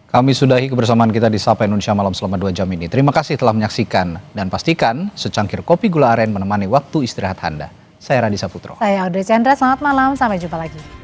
C: Kami sudahi kebersamaan kita di Sapa Indonesia Malam selama 2 jam ini. Terima kasih telah menyaksikan dan pastikan secangkir kopi gula aren menemani waktu istirahat Anda. Saya Raditya Putro.
B: Saya Audrey Chandra, selamat malam, sampai jumpa lagi.